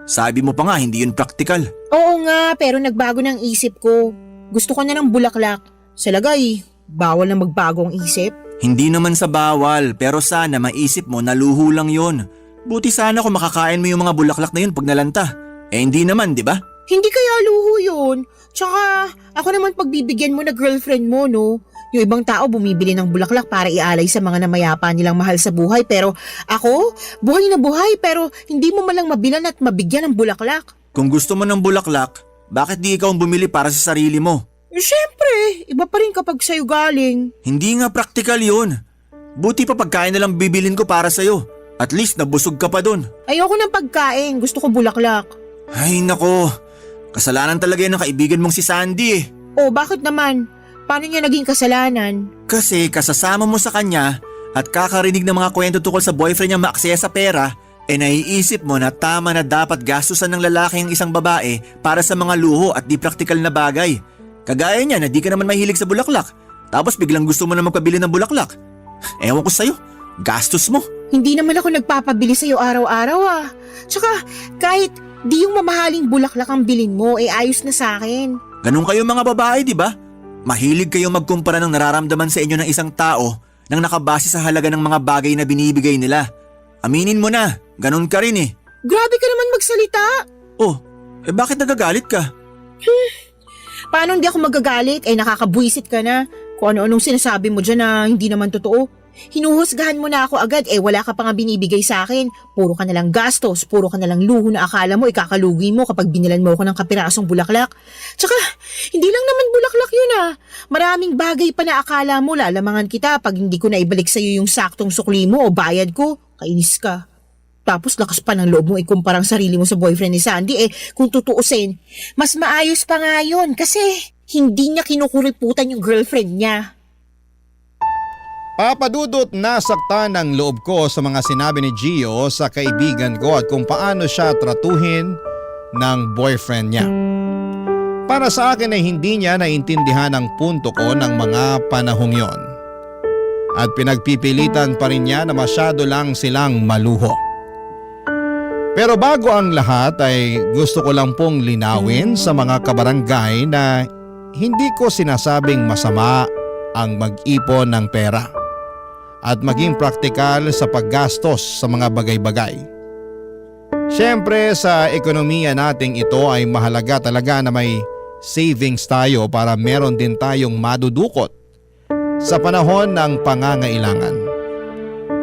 Sabi mo pa nga hindi yun praktikal. Oo nga, pero nagbago ng isip ko. Gusto ko na ng bulaklak. Sa lagay, bawal na magbago ang isip. Hindi naman sa bawal, pero sana maisip mo na luho lang yun. Buti sana kung makakain mo yung mga bulaklak na yun pag nalanta. Hindi naman, di ba? Hindi kaya luho yun. Tsaka, ako naman pagbibigyan mo na girlfriend mo, no? Yung ibang tao bumibili ng bulaklak para ialay sa mga namayapa nilang mahal sa buhay. Pero ako, buhay na buhay pero hindi mo malang mabilan at mabigyan ng bulaklak. Kung gusto mo ng bulaklak, bakit di ikaw ang bumili para sa sarili mo? Siyempre, iba pa rin kapag sa'yo galing. Hindi nga praktikal yun. Buti pa pagkain na lang bibilin ko para sa'yo. At least nabusog ka pa dun. Ayoko ng pagkain, gusto ko bulaklak. Ay nako, kasalanan talaga yun ng kaibigan mong si Sandy Oh, bakit naman? Paano niya naging kasalanan? Kasi kasasama mo sa kanya at kakarinig ng mga kwento tukol sa boyfriend niya maaksaya sa pera, naiisip mo na tama na dapat gastusan ng lalaki ang isang babae para sa mga luho at di praktikal na bagay. Kagaya niya na di ka naman mahilig sa bulaklak, tapos biglang gusto mo na magpabili ng bulaklak. Ewan ko sa'yo, gastos mo. Hindi naman ako nagpapabili sa'yo araw-araw Tsaka kahit di yung mamahaling bulaklak ang bilin mo, ayos na sa akin. Ganun kayo mga babae, di ba? Mahilig kayong magkumpara ng nararamdaman sa inyo ng isang tao nang nakabase sa halaga ng mga bagay na binibigay nila. Aminin mo na, ganun ka rin Grabe ka naman magsalita. Oh, bakit nagagalit ka? Paano hindi ako magagalit? Nakakabwisit ka na. Kung ano-anong sinasabi mo dyan na hindi naman totoo. Hinuhusgahan mo na ako agad, wala ka pa nga binibigay sa akin. Puro ka nalang gastos, puro ka nalang luho na akala mo ikakalugi mo kapag binilan mo ako ng kapirasong bulaklak. Tsaka, hindi lang naman bulaklak yun Maraming bagay pa na akala mo lalamangan kita pag hindi ko na ibalik sa'yo yung saktong sukli mo o bayad ko. Kainis ka. Tapos lakas pa ng loob mo ikumpara ang sarili mo sa boyfriend ni Sandy. Kung tutuusin, mas maayos pa nga yun kasi hindi niya kinukuriputan yung girlfriend niya. Papadudot nasaktan ang loob ko sa mga sinabi ni Gio sa kaibigan ko at kung paano siya tratuhin ng boyfriend niya. Para sa akin ay hindi niya naintindihan ang punto ko ng mga panahong yon. At pinagpipilitan pa rin niya na masyado lang silang maluho. Pero bago ang lahat ay gusto ko lang pong linawin sa mga kabarangay na hindi ko sinasabing masama ang mag-ipon ng pera at maging praktikal sa paggastos sa mga bagay-bagay. Siyempre sa ekonomiya nating ito ay mahalaga talaga na may savings tayo para meron din tayong madudukot sa panahon ng pangangailangan.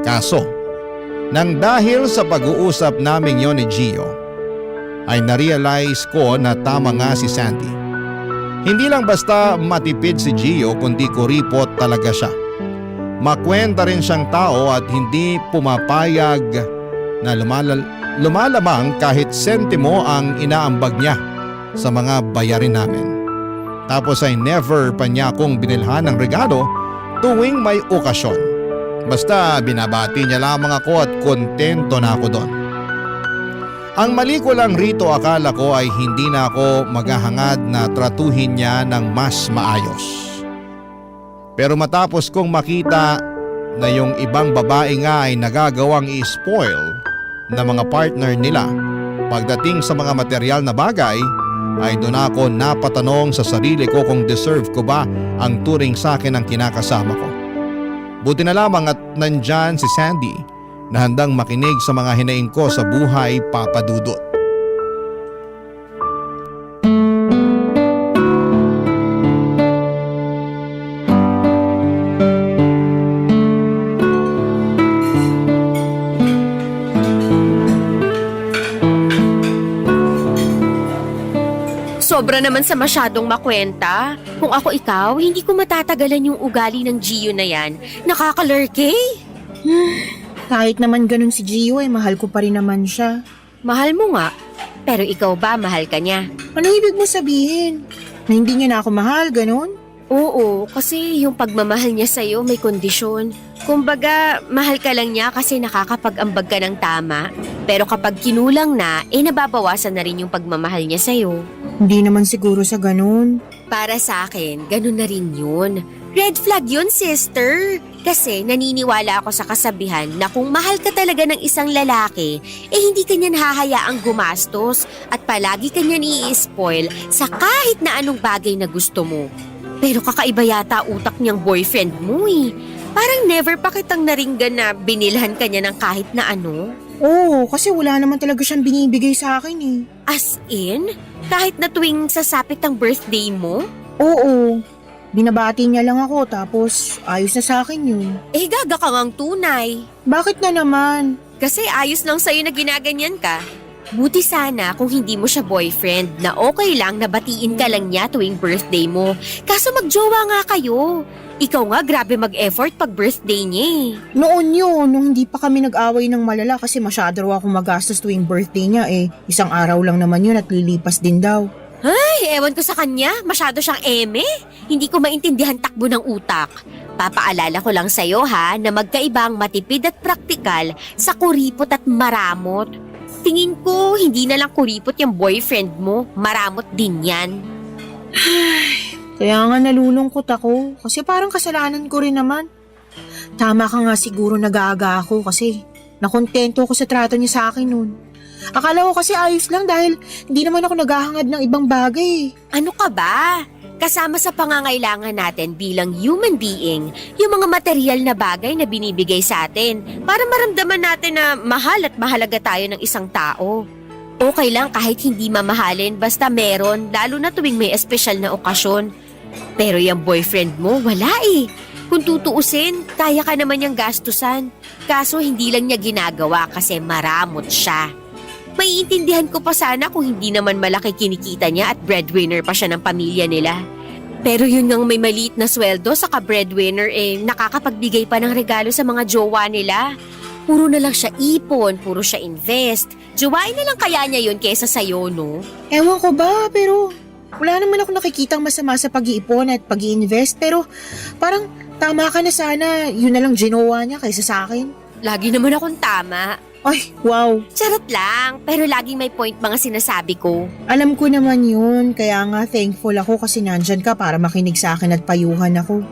Kaso, nang dahil sa pag-uusap namin yon ni Gio, ay narealize ko na tama nga si Sandy. Hindi lang basta matipid si Gio kundi kuripot talaga siya. Makwenta rin siyang tao at hindi pumapayag na lumalamang kahit sentimo ang inaambag niya sa mga bayarin namin. Tapos ay never pa niya akong binilhan ng regalo tuwing may okasyon. Basta binabati niya lamang ako at kontento na ako doon. Ang mali ko lang rito akala ko ay hindi na ako maghahangad na tratuhin niya ng mas maayos. Pero matapos kong makita na yung ibang babae nga ay nagagawang i-spoil na mga partner nila pagdating sa mga material na bagay, ay doon ako napatanong sa sarili ko kung deserve ko ba ang turing sa akin ng kinakasama ko. Buti na lamang at nandyan si Sandy na handang makinig sa mga hinaing ko sa buhay, Papa Dudut. Sobra naman sa masyadong makwenta. Kung ako ikaw, hindi ko matatagalan yung ugali ng Gio na yan. Nakakalurke. Kahit naman ganun si Gio mahal ko pa rin naman siya. Mahal mo nga. Pero ikaw ba, mahal ka niya? Ano ibig mo sabihin? Na hindi niya na ako mahal, ganun? Oo, kasi yung pagmamahal niya sa'yo may kondisyon. Kumbaga, mahal ka lang niya kasi nakakapag-ambag ka ng tama. Pero kapag kinulang na, nababawasan na rin yung pagmamahal niya sa'yo. Hindi naman siguro sa ganun. Para sa akin, ganun na rin yun. Red flag yun, sister. Kasi naniniwala ako sa kasabihan na kung mahal ka talaga ng isang lalaki, hindi ka niya nahahayaang gumastos at palagi ka niya i-spoil sa kahit na anong bagay na gusto mo. Pero kakaiba yata utak niyang boyfriend mo Parang never pa kitang naringgan na binilhan ka niya ng kahit na ano. Oo, kasi wala naman talaga siyang binibigay sa akin As in? Kahit na tuwing sasapit ang birthday mo? Oo. Binabati niya lang ako tapos ayos na sa akin yun. Gaga ka ngang tunay. Bakit na naman? Kasi ayos lang sa'yo na ginaganyan ka. Buti sana kung hindi mo siya boyfriend na okay lang na batiin ka lang niya tuwing birthday mo. Kaso magjowa nga kayo. Ikaw nga grabe mag-effort pag birthday niya Noon yun, nung hindi pa kami nag-away ng malala kasi masyado raw akong magastos tuwing birthday niya Isang araw lang naman yun at lilipas din daw. Ay, ewan ko sa kanya. Masyado siyang eme. Hindi ko maintindihan takbo ng utak. Papaalala ko lang sa'yo na magkaibang matipid at praktikal sa kuripot at maramot. Tingin ko, hindi na lang kuripot yung boyfriend mo. Maramot din yan. Kaya nga nalulungkot ako kasi parang kasalanan ko rin naman. Tama ka nga siguro nag-aaga ako kasi nakontento ako sa trato niya sa akin noon. Akala ko kasi ayos lang dahil hindi naman ako naghahangad ng ibang bagay. Ano ka ba? Kasama sa pangangailangan natin bilang human being, yung mga material na bagay na binibigay sa atin para maramdaman natin na mahal at mahalaga tayo ng isang tao. Okay lang kahit hindi mamahalin basta meron, lalo na tuwing may espesyal na okasyon. Pero yung boyfriend mo, wala Kung tutuusin, kaya ka naman niyang gastusan. Kaso hindi lang niya ginagawa kasi maramot siya. Maiintindihan ko pa sana kung hindi naman malaki kinikita niya at breadwinner pa siya ng pamilya nila. Pero yun ngang may maliit na sweldo sa ka-breadwinner nakakapagbigay pa ng regalo sa mga jowa nila. Puro na lang siya ipon, puro siya invest. Jowain na lang kaya niya yun kesa sa'yo, no? Ewan ko ba, pero wala naman ako nakikitang masama sa pag-iipon at pag-i-invest. Pero parang tama ka na sana, yun na lang ginawa niya kaysa sa akin. Lagi naman akong tama. Ay, wow. Charot lang, pero laging may point mga sinasabi ko. Alam ko naman yun, kaya nga thankful ako kasi nandyan ka para makinig sa akin at payuhan ako.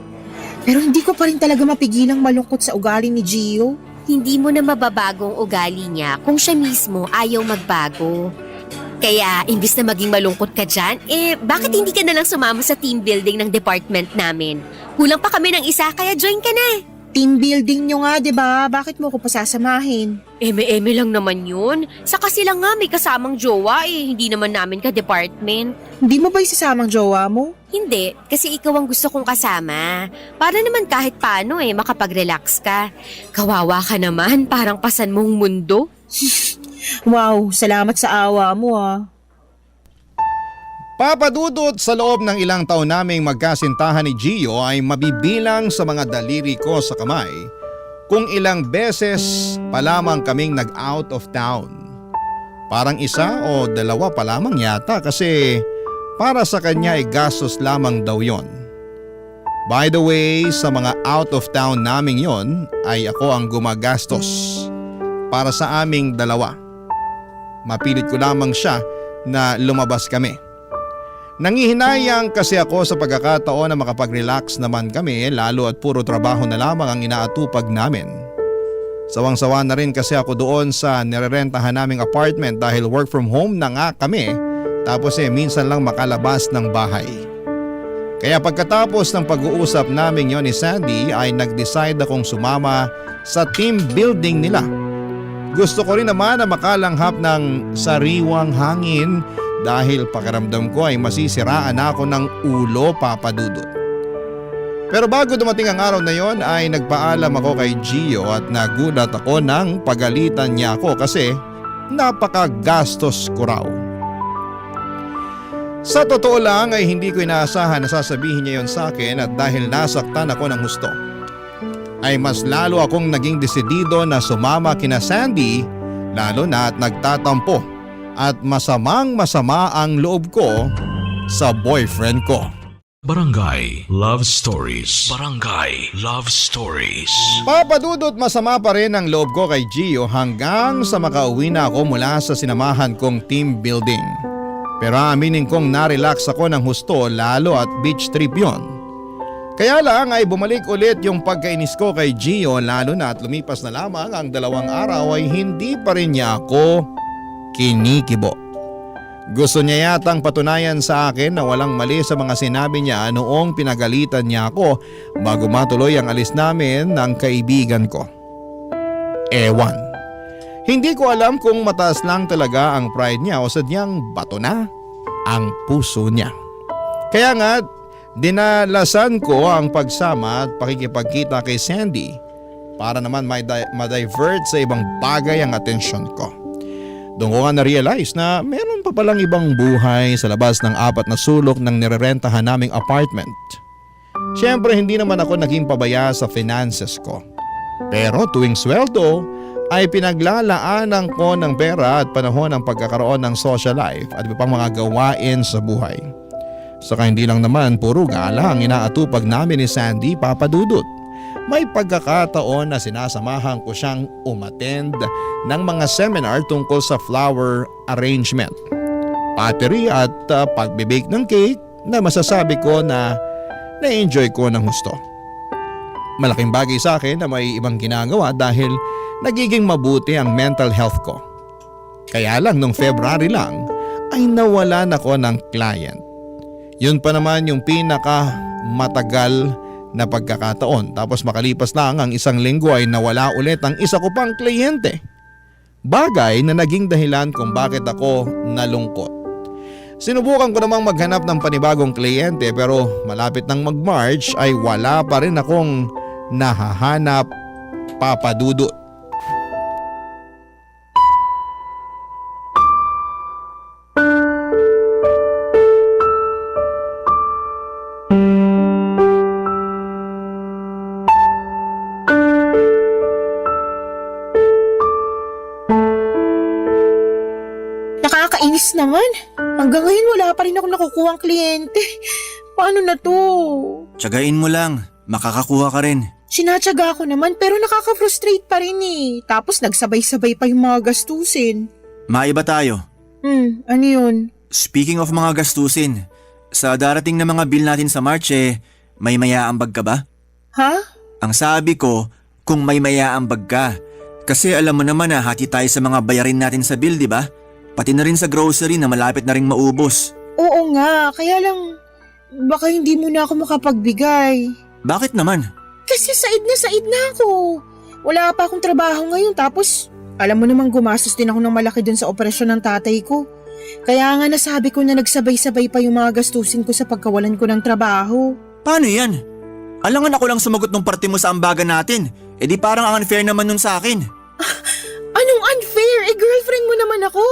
Pero hindi ko pa rin talaga mapigilang malungkot sa ugali ni Gio. Hindi mo na mababagong ugali niya kung siya mismo ayaw magbago. Kaya, imbis na maging malungkot ka dyan, bakit hindi ka na lang sumama sa team building ng department namin? Kulang pa kami ng isa, kaya join ka na. Team building nyo nga, 'di ba? Bakit mo ko pasasamahin? Eme-eme lang naman yun. Saka sila nga may kasamang jowa hindi naman namin ka-department. Hindi mo ba isasamang jowa mo? Hindi, kasi ikaw ang gusto kong kasama. Para naman kahit paano makapag-relax ka. Kawawa ka naman, parang pasan mong mundo. Wow, salamat sa awa mo Papadudot, sa loob ng ilang taon naming magkasintahan ni Gio ay mabibilang sa mga daliri ko sa kamay kung ilang beses pa lamang kaming nag-out of town. Parang isa o dalawa pa lamang yata kasi para sa kanya ay gastos lamang daw yon. By the way, sa mga out of town naming yon ay ako ang gumagastos para sa aming dalawa. Mapilit ko lamang siya na lumabas kami. Nangihinayang kasi ako sa pagkakataon na makapag-relax naman kami lalo at puro trabaho na lamang ang inaatupag namin. Sawang-sawa na rin kasi ako doon sa nirerentahan naming apartment dahil work from home na nga kami tapos minsan lang makalabas ng bahay. Kaya pagkatapos ng pag-uusap namin yon ni Sandy ay nag-decide akong sumama sa team building nila. Gusto ko rin naman na makalanghap ng sariwang hangin dahil pakiramdam ko ay masisiraan ako ng ulo, Papadudot. Pero bago dumating ang araw na yon ay nagpaalam ako kay Gio at nagulat ako nang pagalitan niya ako kasi napakagastos ko raw. Sa totoo lang ay hindi ko inaasahan na sasabihin niya yon sa akin at dahil nasaktan ako ng husto ay mas lalo akong naging desidido na sumama kina Sandy lalo na at nagtatampo at masamang-masama ang loob ko sa boyfriend ko. Barangay Love Stories. Barangay Love Stories. Papadudot, masama pa rin ang loob ko kay Gio hanggang sa makauwi na ako mula sa sinamahan kong team building. Pero aminin kong na-relax ako ng husto lalo at beach trip yon. Kaya lang ay bumalik ulit yung pagkainis ko kay Gio lalo na at lumipas na lamang ang 2 araw ay hindi pa rin niya ako kinikibo. Gusto niya yatang patunayan sa akin na walang mali sa mga sinabi niya noong pinagalitan niya ako bago matuloy ang alis namin ng kaibigan ko. Ewan. Hindi ko alam kung mataas lang talaga ang pride niya o sadyang bato na ang puso niya. Kaya nga, dinalasan ko ang pagsama at pakikipagkita kay Sandy para naman ma-divert sa ibang bagay ang atensyon ko. Doon ko nga na-realize na meron pa palang ibang buhay sa labas ng 4 na sulok ng nirerentahan naming apartment. Siyempre hindi naman ako naging pabaya sa finances ko. Pero tuwing sweldo ay pinaglalaanan ko ng pera at panahon ng pagkakaroon ng social life at iba pang mga gawain sa buhay. Saka hindi lang naman puro gala ang inaatupag namin ni Sandy, Papadudot. May pagkakataon na sinasamahan ko siyang umattend ng mga seminar tungkol sa flower arrangement, pottery at pagbibake ng cake na masasabi ko na na-enjoy ko ng husto. Malaking bagay sa akin na may ibang ginagawa dahil nagiging mabuti ang mental health ko. Kaya lang nung February lang ay nawalan ako ng client. Yun pa naman yung pinaka matagal na pagkakataon tapos makalipas lang ang 1 linggo ay nawala ulit ang isa ko pang kliyente. Bagay na naging dahilan kung bakit ako nalungkot. Sinubukan ko namang maghanap ng panibagong kliyente pero malapit nang mag-March ay wala pa rin akong nahahanap, Papa Dudut. Nakakainis naman. Hanggang ngayon wala pa rin ako nakukuha ang kliyente. Paano na to? Tiyagain mo lang, makakakuha ka rin. Sinatsaga ko naman pero nakaka-frustrate pa rin eh. Tapos nagsabay-sabay pa yung mga gastusin. Maiba tayo. Ano yun? Speaking of mga gastusin, sa darating na mga bill natin sa March may mayaambag ka ba? Ha? Ang sabi ko, kung may mayaambag ka. Kasi alam mo naman na hati tayo sa mga bayarin natin sa bill, di ba? Pati na rin sa grocery na malapit na rin maubos. Oo nga, kaya lang baka hindi mo na ako makapagbigay. Bakit naman? Kasi said na ako. Wala pa akong trabaho ngayon tapos alam mo namang gumastos din ako ng malaki dun sa operasyon ng tatay ko. Kaya nga nasabi ko na nagsabay-sabay pa yung mga gastusin ko sa pagkawalan ko ng trabaho. Paano yan? Alangan ako lang sumagot ng parte mo sa ambagan natin. E di parang ang unfair naman nun sa akin. Anong unfair? Girlfriend mo naman ako.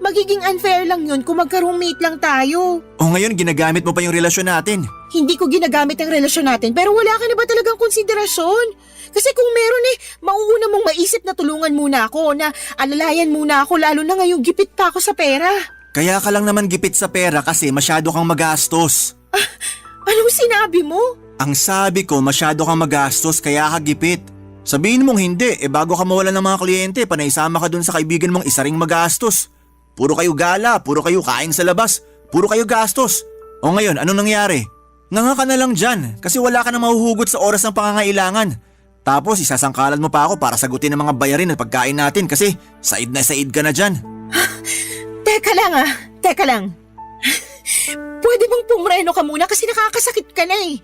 Magiging unfair lang yun kung magka-roommate lang tayo. O ngayon ginagamit mo pa yung relasyon natin. Hindi ko ginagamit ang relasyon natin pero wala ka na ba talagang konsiderasyon? Kasi kung meron mauuna mong maisip na tulungan muna ako, na alalayan muna ako lalo na ngayong gipit pa ako sa pera. Kaya ka lang naman gipit sa pera kasi masyado kang magastos. Anong sinabi mo? Ang sabi ko masyado kang magastos kaya ka gipit. Sabihin mong hindi, bago ka mawalan ng mga kliyente, panaisama ka dun sa kaibigan mong isa ring magastos. Puro kayo gala, puro kayo kain sa labas, puro kayo gastos. O ngayon, anong nangyari? Nganga ka na lang dyan kasi wala ka na mahuhugot sa oras ng pangangailangan. Tapos isasangkalan mo pa ako para sagutin ang mga bayarin at pagkain natin kasi said na said ka na dyan. Teka lang. Pwede bang pumreno ka muna kasi nakakasakit ka na eh.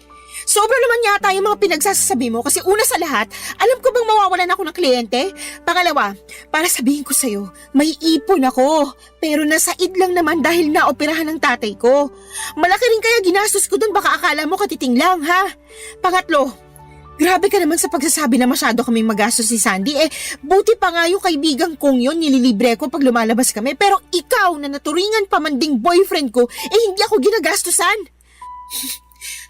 Sobra naman yata yung mga pinagsasabi mo kasi una sa lahat, alam ko bang mawawalan ako ng kliyente? Pangalawa, para sabihin ko sa'yo, may ipon ako. Pero nasaid lang naman dahil naoperahan ng tatay ko. Malaki rin kaya ginastos ko dun, baka akala mo katiting lang ha. Pangatlo, grabe ka naman sa pagsasabi na masyado kaming magastos si Sandy. Buti pa nga yung kaibigan kong yun, nililibre ko pag lumalabas kami. Pero ikaw na naturingan pa man ding boyfriend ko, hindi ako ginagastusan.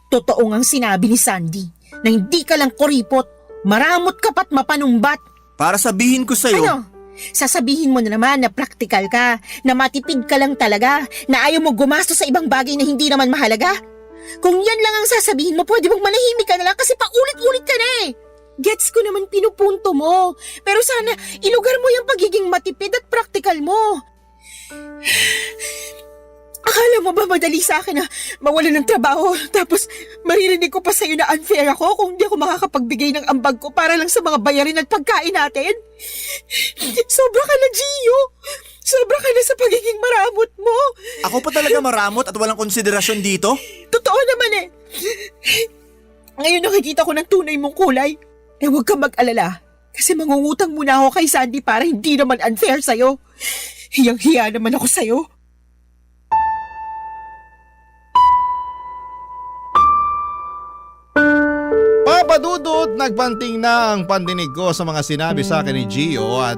Totoo ngang sinabi ni Sandy na hindi ka lang kuripot, maramot ka pa't mapanumbat. Para sabihin ko sa'yo… Ano? Sasabihin mo na naman na praktikal ka, na matipid ka lang talaga, na ayaw mo gumastos sa ibang bagay na hindi naman mahalaga? Kung yan lang ang sasabihin mo, pwede bang manahimik ka na lang kasi paulit-ulit ka na eh. Gets ko naman pinupunto mo, pero sana ilugar mo yung pagiging matipid at praktikal mo. Akala mo ba madali sa akin na mawalan ng trabaho tapos maririnig ko pa sa'yo na unfair ako kung hindi ako makakapagbigay ng ambag ko para lang sa mga bayarin at pagkain natin? Sobra ka na, Gio! Sobra ka na sa pagiging maramot mo! Ako pa talaga maramot at walang konsiderasyon dito? Totoo naman eh! Ngayon nakikita ko ng tunay mong kulay. Huwag kang mag-alala kasi mangungutang muna ako kay Sandy para hindi naman unfair sa'yo. Hiyang-hiya naman ako sa'yo. Papa Dudut, nagbanting na ang pandinig ko sa mga sinabi sa akin ni Gio at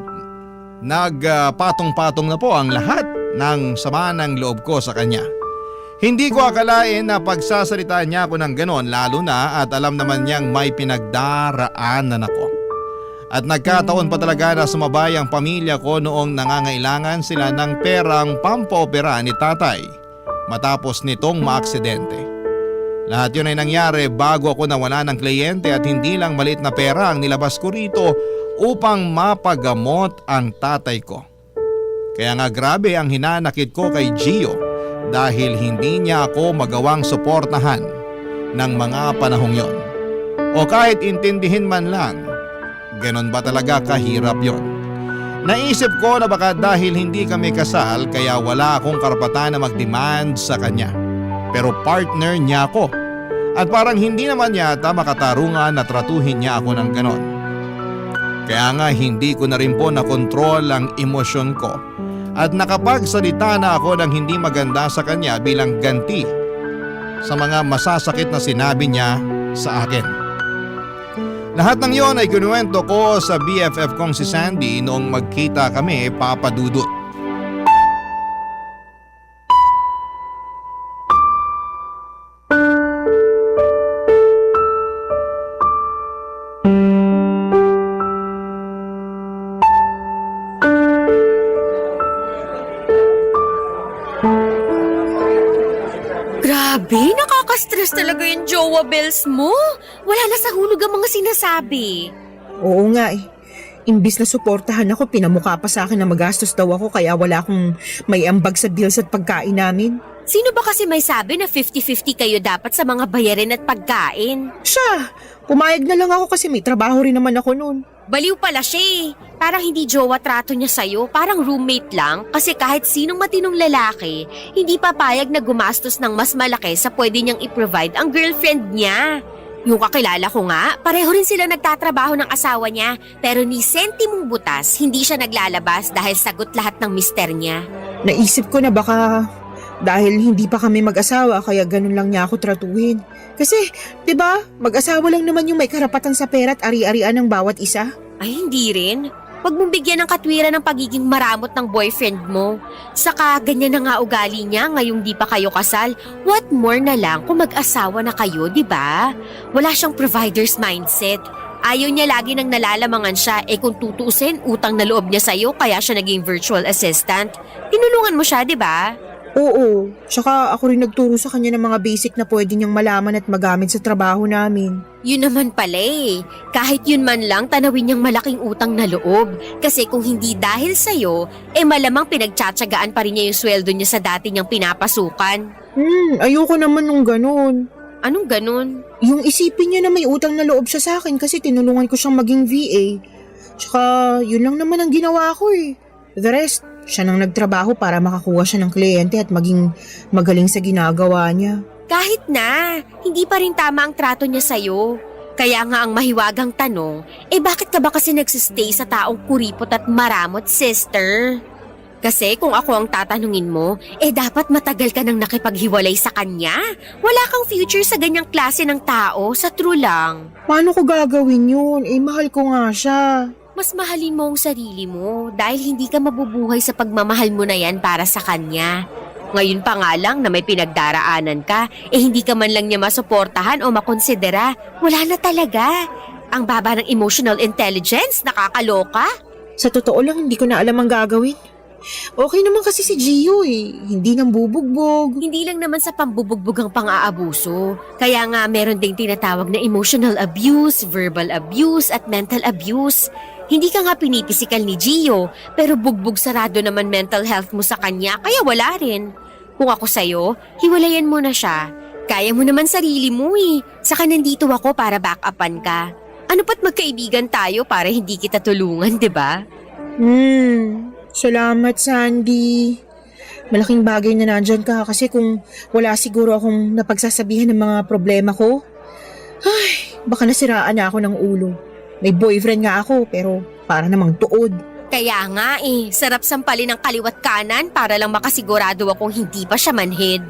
nagpatong-patong na po ang lahat ng sama ng loob ko sa kanya. Hindi ko akalain na pagsasalitaan niya ako ng ganon lalo na at alam naman niyang may pinagdaraanan ako. At nagkataon pa talaga na sumabay ang pamilya ko noong nangangailangan sila ng perang pampaopera ni tatay matapos nitong maaksidente. Lahat yun ay nangyari bago ako nawala ng kliyente at hindi lang maliit na pera ang nilabas ko rito upang mapagamot ang tatay ko. Kaya nga grabe ang hinanakit ko kay Gio dahil hindi niya ako magawang suportahan ng mga panahong yon. O kahit intindihin man lang, ganon ba talaga kahirap yon? Naisip ko na baka dahil hindi kami kasal kaya wala akong karapatan na mag-demand sa kanya. Pero partner niya ako at parang hindi naman yata makatarungan na tratuhin niya ako ng ganon. Kaya nga hindi ko na rin po nakontrol ang emosyon ko at nakapagsalita na ako ng hindi maganda sa kanya bilang ganti sa mga masasakit na sinabi niya sa akin. Lahat ng yon ay kinuwento ko sa BFF kong si Sandy noong magkita kami, Papa Dudut. Grabe, nakaka-stress talaga yung jowa bells mo. Wala na sa hulog ang mga sinasabi. Oo nga eh. Imbis na suportahan ako, pinamukha pa sa akin na magastos daw ako kaya wala akong may ambag sa bills at pagkain namin. Sino ba kasi may sabi na 50-50 kayo dapat sa mga bayarin at pagkain? Siya! Pumayag na lang ako kasi may trabaho rin naman ako noon. Baliw pala siya eh. Parang hindi jowa trato niya sa'yo, parang roommate lang. Kasi kahit sinong matinong lalaki, hindi papayag na gumastos ng mas malaki sa pwede niyang i-provide ang girlfriend niya. Yung kakilala ko nga, pareho rin sila nagtatrabaho ng asawa niya. Pero ni sentimong butas, hindi siya naglalabas dahil sagot lahat ng mister niya. Naisip ko na baka dahil hindi pa kami mag-asawa kaya ganun lang niya ako tratuhin. Kasi, 'di ba, mag-asawa lang naman yung may karapatan sa pera at ari-arian ng bawat isa. Ay, hindi rin. Huwag mong bigyan ng katwiran ng pagiging maramot ng boyfriend mo. Saka ganyan na nga ugali niya ngayong di pa kayo kasal. What more na lang kung mag-asawa na kayo, di ba? Wala siyang provider's mindset. Ayaw niya lagi nang nalalamangan siya, kung tutuusin, utang na loob niya sa'yo kaya siya naging virtual assistant. Tinulungan mo siya, di ba? Oo, tsaka ako rin nagturo sa kanya ng mga basic na pwede niyang malaman at magamit sa trabaho namin. Yun naman pala eh. Kahit yun man lang, tanawin niyang malaking utang na loob. Kasi kung hindi dahil sa'yo, malamang pinagtsatsagaan pa rin niya yung sweldo niya sa dati niyang pinapasukan. Ayoko naman nung ganun. Anong ganun? Yung isipin niya na may utang na loob siya sa akin kasi tinulungan ko siyang maging VA. Tsaka yun lang naman ang ginawa ko eh. The rest, siya nang nagtrabaho para makakuha siya ng kliyente at maging magaling sa ginagawa niya. Kahit na, hindi pa rin tama ang trato niya sa'yo. Kaya nga ang mahiwagang tanong, bakit ka ba kasi nagsistay sa taong kuripot at maramot, sister? Kasi kung ako ang tatanungin mo, dapat matagal ka nang nakipaghiwalay sa kanya. Wala kang future sa ganyang klase ng tao, sa true lang. Paano ko gagawin yun? Mahal ko nga siya. Mas mahalin mo ang sarili mo dahil hindi ka mabubuhay sa pagmamahal mo na yan para sa kanya. Ngayon pa nga lang na may pinagdaraanan ka, hindi ka man lang niya masuportahan o makonsidera. Wala na talaga. Ang baba ng emotional intelligence, nakakaloka. Sa totoo lang, hindi ko na alam ang gagawin. Okay naman kasi si Gio hindi nang bubugbog. Hindi lang naman sa pambubugbog ang pang-aabuso. Kaya nga meron ding tinatawag na emotional abuse, verbal abuse at mental abuse. Hindi ka nga pinipisikal ni Gio, pero bugbog sarado naman mental health mo sa kanya, kaya wala rin. Kung ako sa'yo, hiwalayan mo na siya. Kaya mo naman sarili mo Saka nandito ako para back-upan ka. Ano pa't magkaibigan tayo para hindi kita tulungan, di ba? Salamat, Sandy. Malaking bagay na nandyan ka kasi kung wala siguro akong napagsasabihan ng mga problema ko, baka nasiraan na ako ng ulo. May boyfriend nga ako pero para namang tuod. Kaya nga sarap sampalin ng kaliwat kanan para lang makasigurado akong hindi pa siya manhid.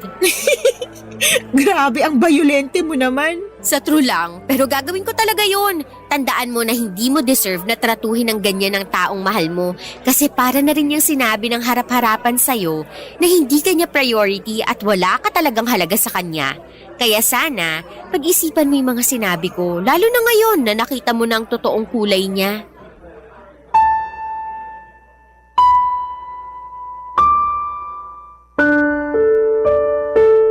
Grabe, ang bayolente mo naman. Sa true lang, pero gagawin ko talaga yun. Tandaan mo na hindi mo deserve na tratuhin ng ganyan ng taong mahal mo. Kasi para na rin yung sinabi ng harap-harapan sa'yo na hindi kanya priority at wala ka talagang halaga sa kanya. Kaya sana, pag-isipan mo yung mga sinabi ko, lalo na ngayon na nakita mo na ang totoong kulay niya.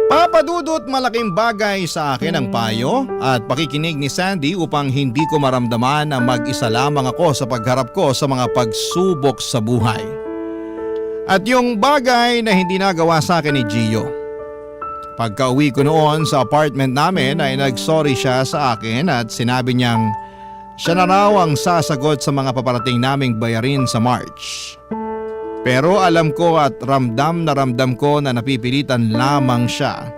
Papadudot malaking bagay sa akin ang payo at pakikinig ni Sandy upang hindi ko maramdaman na mag-isa lamang ako sa pagharap ko sa mga pagsubok sa buhay. At yung bagay na hindi nagawa sa akin ni Gio. Pagka-uwi ko noon sa apartment namin ay nag-sorry siya sa akin at sinabi niyang siya na raw ang sasagot sa mga paparating naming bayarin sa March. Pero alam ko at ramdam ko na napipilitan lamang siya.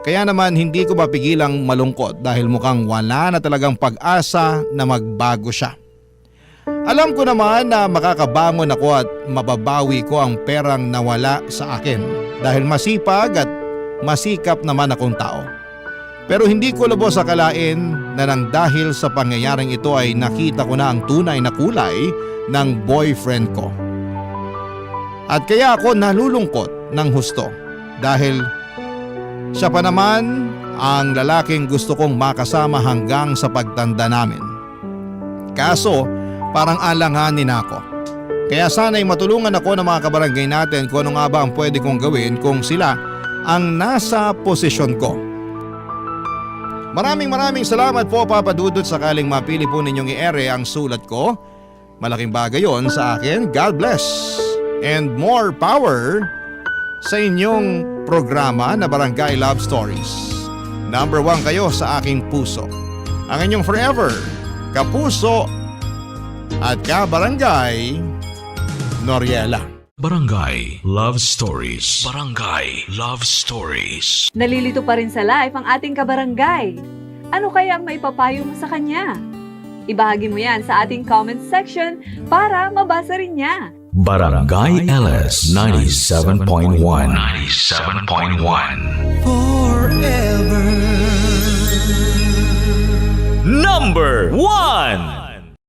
Kaya naman hindi ko mapigilang malungkot dahil mukhang wala na talagang pag-asa na magbago siya. Alam ko naman na makakabangon ako at mababawi ko ang perang nawala sa akin dahil masipag at masikap naman akong tao. Pero hindi ko lubos akalain na nang dahil sa pangyayaring ito ay nakita ko na ang tunay na kulay ng boyfriend ko. At kaya ako nalulungkot ng husto dahil siya pa naman ang lalaking gusto kong makasama hanggang sa pagtanda namin. Kaso parang alanganin ako. Kaya sana'y matulungan ako ng mga kabarangay natin kung ano nga ba ang pwede kong gawin kung sila ang nasa posisyon ko. Maraming salamat po Papa Dudut sakaling mapili po ninyong i-ere ang sulat ko. Malaking bagay yon sa akin. God bless and more power sa inyong programa na Barangay Love Stories. Number 1 kayo sa aking puso. Ang inyong forever, kapuso at kabarangay, Noriela. Barangay Love Stories. Barangay Love Stories. Nalilito pa rin sa life ang ating kabarangay. Ano kaya ang maipapayo mo sa kanya? Ibahagi mo yan sa ating comment section para mabasa rin niya. Barangay LS 97.1. 97.1. Number 1.